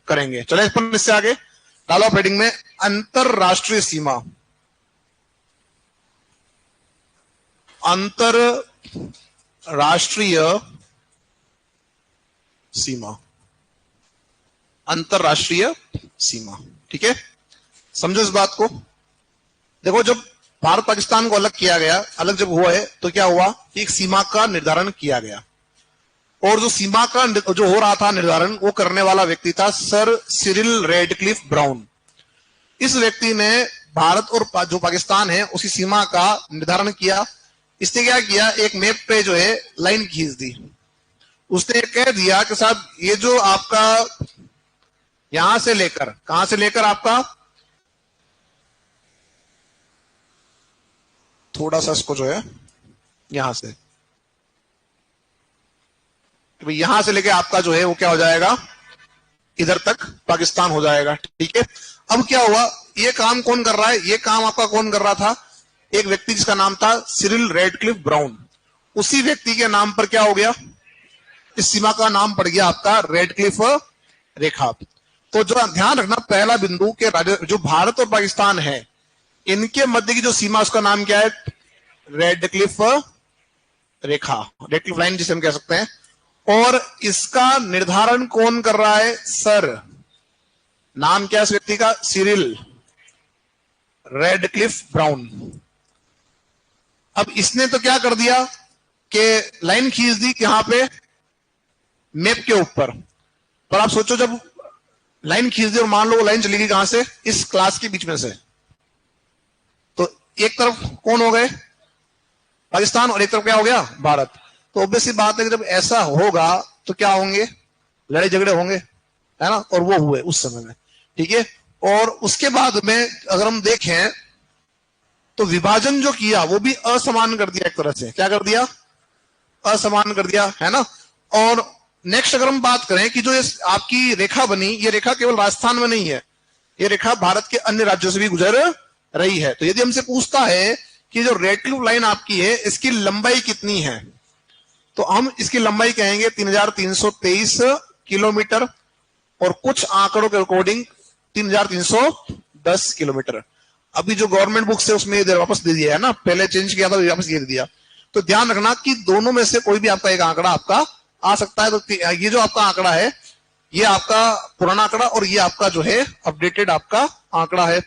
करेंगे। चले इससे आगे डालो आप हेडिंग में अंतरराष्ट्रीय सीमा। अंतरराष्ट्रीय सीमा, अंतरराष्ट्रीय सीमा। ठीक है, समझो इस बात को। देखो जब भारत पाकिस्तान को अलग किया गया, अलग जब हुआ है तो क्या हुआ, एक सीमा का निर्धारण किया गया, और जो सीमा का जो हो रहा था निर्धारण, वो करने वाला व्यक्ति था सर सिरिल रेडक्लिफ ब्राउन। इस व्यक्ति ने भारत और जो पाकिस्तान है उसकी सीमा का निर्धारण किया। इसने क्या किया, एक मैप पे जो है लाइन खींच दी। उसने कह दिया कि साहब ये जो आपका यहां से लेकर, कहां से लेकर, आपका थोड़ा सा इसको जो है यहां से, यहां से लेके आपका जो है वो क्या हो जाएगा, इधर तक पाकिस्तान हो जाएगा। ठीक है, अब क्या हुआ, ये काम कौन कर रहा है, ये काम आपका कौन कर रहा था, एक व्यक्ति जिसका नाम था सिरिल रेडक्लिफ ब्राउन। उसी व्यक्ति के नाम पर क्या हो गया, इस सीमा का नाम पड़ गया आपका रेडक्लिफ रेखा। तो जो ध्यान रखना, पहला बिंदु के जो भारत और पाकिस्तान है इनके मध्य की जो सीमा, उसका नाम क्या है, रेडक्लिफ रेखा, रेडक्लिफ लाइन जिसे हम कह सकते हैं। और इसका निर्धारण कौन कर रहा है, सर नाम क्या है इस व्यक्ति का? Cyril Radcliffe Brown. अब इसने तो क्या कर दिया कि लाइन खींच दी यहां पे मैप के ऊपर। पर आप सोचो जब लाइन खींच दी और मान लो वो लाइन चली गई कहां से? इस क्लास के बीच में से, तो एक तरफ कौन हो गए? पाकिस्तान, और एक तरफ क्या हो गया? भारत। तो ऑब्वियसली बात है कि जब ऐसा होगा तो क्या होंगे? लड़ाई झगड़े होंगे, है ना? और वो हुए उस समय में, ठीक है। और उसके बाद में अगर हम देखें तो विभाजन जो किया वो भी असमान कर दिया एक तरह से। क्या कर दिया? असमान कर दिया, है ना। और नेक्स्ट अगर हम बात करें कि जो ये आपकी रेखा बनी, ये रेखा केवल राजस्थान में नहीं है, ये रेखा भारत के अन्य राज्यों से भी गुजर रही है। तो यदि हमसे पूछता है कि जो रेडक्लिफ लाइन आपकी है इसकी लंबाई कितनी है, तो हम इसकी लंबाई कहेंगे 3323 किलोमीटर, और कुछ आंकड़ों के अकॉर्डिंग 3310 किलोमीटर। अभी जो गवर्नमेंट बुक्स है उसमें इधर वापस दे दिया है ना, पहले चेंज किया था वापस ये दे दिया। तो ध्यान रखना कि दोनों में से कोई भी आपका एक आंकड़ा आपका आ सकता है। तो ये जो आपका आंकड़ा है ये आपका पुराना आंकड़ा, और ये आपका जो है अपडेटेड आपका आंकड़ा है।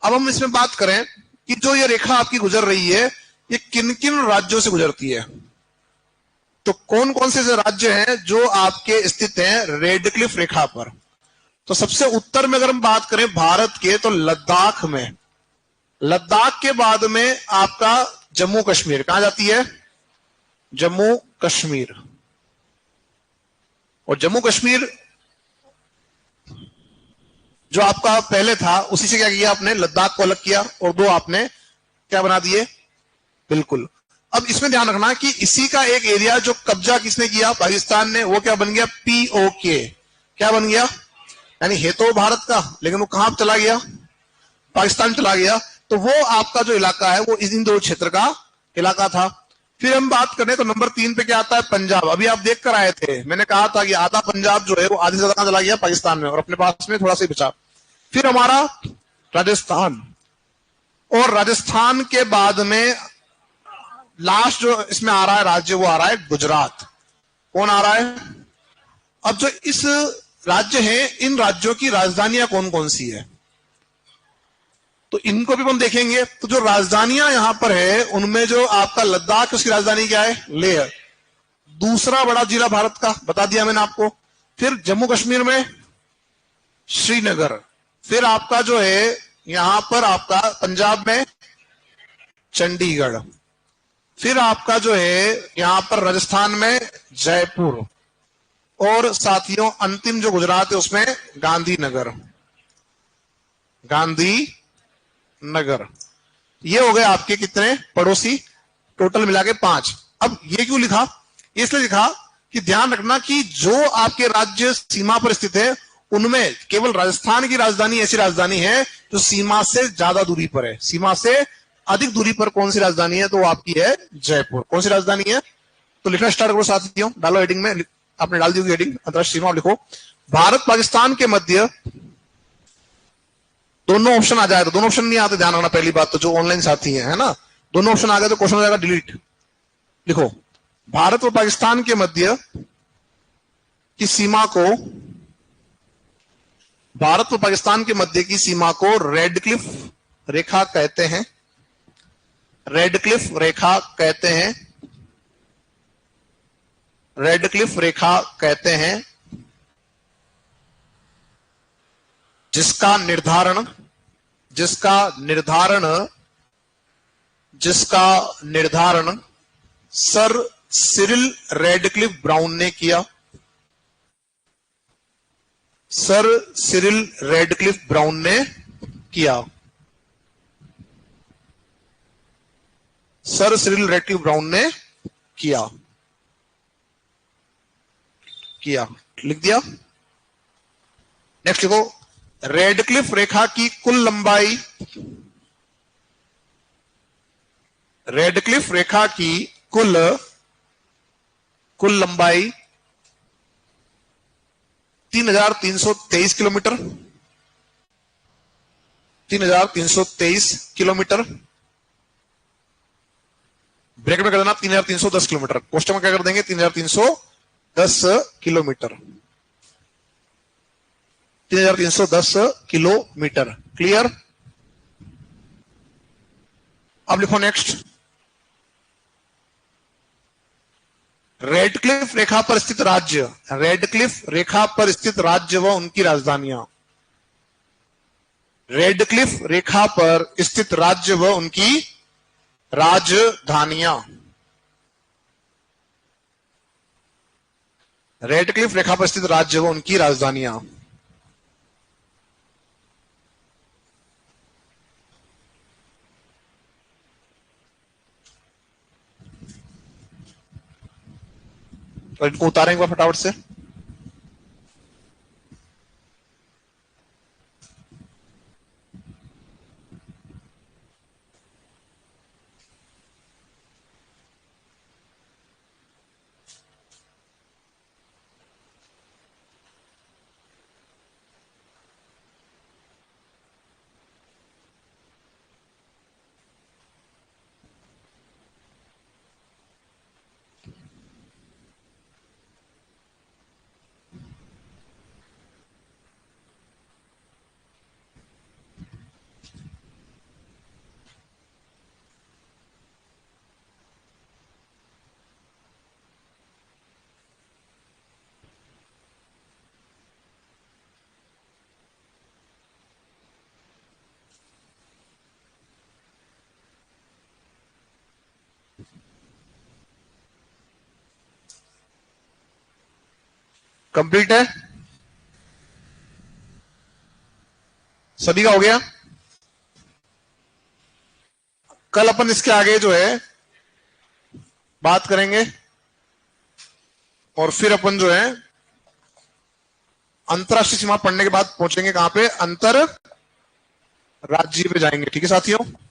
अब हम इसमें बात करें कि जो ये रेखा आपकी गुजर रही है ये किन किन राज्यों से गुजरती है। तो कौन कौन से राज्य हैं जो आपके स्थित हैं रेडक्लिफ रेखा पर? तो सबसे उत्तर में अगर हम बात करें भारत के, तो लद्दाख में, लद्दाख के बाद में आपका जम्मू कश्मीर। कहां जाती है? जम्मू कश्मीर। और जम्मू कश्मीर जो आपका पहले था उसी से क्या किया आपने? लद्दाख को अलग किया और दो आपने क्या बना दिए? बिल्कुल। अब इसमें ध्यान रखना कि इसी का एक एरिया जो कब्जा किसने किया? पाकिस्तान ने। वो क्या बन गया? POK। क्या बन गया? यानी है तो भारत का, लेकिन वो कहां चला गया? पाकिस्तान चला गया। तो वो आपका जो इलाका है वो इन दो क्षेत्र का इलाका था। फिर हम बात करें तो नंबर 3 पे क्या आता है? पंजाब। अभी आप देख कर आए थे, मैंने कहा था कि आधा पंजाब जो है वो आधे से ज्यादा चला गया पाकिस्तान में, और अपने पास में थोड़ा सा बचा। फिर हमारा राजस्थान, और राजस्थान के बाद में लास्ट जो इसमें आ रहा है राज्य वो आ रहा है गुजरात। कौन आ रहा है? अब जो इस राज्य है इन राज्यों की राजधानियां कौन कौन सी है तो इनको भी हम देखेंगे। तो जो राजधानियां यहां पर है उनमें जो आपका लद्दाख, उसकी राजधानी क्या है? लेह। दूसरा बड़ा जिला भारत का बता दिया मैंने आपको। फिर जम्मू कश्मीर में श्रीनगर। फिर आपका जो है यहां पर आपका पंजाब में चंडीगढ़। फिर आपका जो है यहां पर राजस्थान में जयपुर, और साथियों अंतिम जो गुजरात है उसमें गांधीनगर। गांधीनगर। ये हो गए आपके कितने पड़ोसी? टोटल मिला के 5। अब ये क्यों लिखा? इसलिए लिखा कि ध्यान रखना कि जो आपके राज्य सीमा पर स्थित है उनमें केवल राजस्थान की राजधानी ऐसी राजधानी है जो सीमा से ज्यादा दूरी पर है। सीमा से अधिक दूरी पर कौन सी राजधानी है? तो वो आपकी है जयपुर। कौन सी राजधानी है? तो लिखना स्टार्ट करो साथियों, डालो हेडिंग में, आपने डाल दी होगी हेडिंग, अंतरराष्ट्रीय सीमा लिखो। भारत पाकिस्तान के मध्य दोनों ऑप्शन आ जाए तो, दोनों ऑप्शन नहीं आते ध्यान रखना पहली बात, तो जो ऑनलाइन साथी है ना, दोनों ऑप्शन आ गए तो क्वेश्चन हो जाएगा डिलीट। लिखो भारत और पाकिस्तान के मध्य की सीमा को, भारत और पाकिस्तान के मध्य की सीमा को रेडक्लिफ रेखा कहते हैं। रेडक्लिफ रेखा कहते हैं। रेडक्लिफ रेखा कहते हैं जिसका निर्धारण सर सिरिल रेडक्लिफ ब्राउन ने किया। सर सिरिल रेडक्लिफ ब्राउन ने किया। सर सिरिल रेडक्लिफ ब्राउन ने किया। लिख दिया। नेक्स्ट लिखो रेडक्लिफ रेखा की कुल लंबाई, रेडक्लिफ रेखा की कुल लंबाई 3323 किलोमीटर। 3323 किलोमीटर। ब्रैकेट में कर देना 3310 किलोमीटर। क्वेश्चन में क्या कर देंगे? 3310 किलोमीटर। 3310 किलोमीटर। क्लियर? अब लिखो नेक्स्ट। रेडक्लिफ रेखा पर स्थित राज्य, रेडक्लिफ रेखा पर स्थित राज्य व उनकी राजधानियां। रेडक्लिफ रेखा पर स्थित राज्य व उनकी राजधानियां। रेडक्लिफ रेखा पर स्थित राज्य व उनकी राजधानियां। तो इनको उतारेंगे फटाफट से। कंप्लीट है? सभी का हो गया? कल अपन इसके आगे जो है बात करेंगे और फिर अपन जो है अंतरराष्ट्रीय सीमा पढ़ने के बाद पहुंचेंगे कहां पे? अंतर राज्य पे जाएंगे। ठीक है साथियों?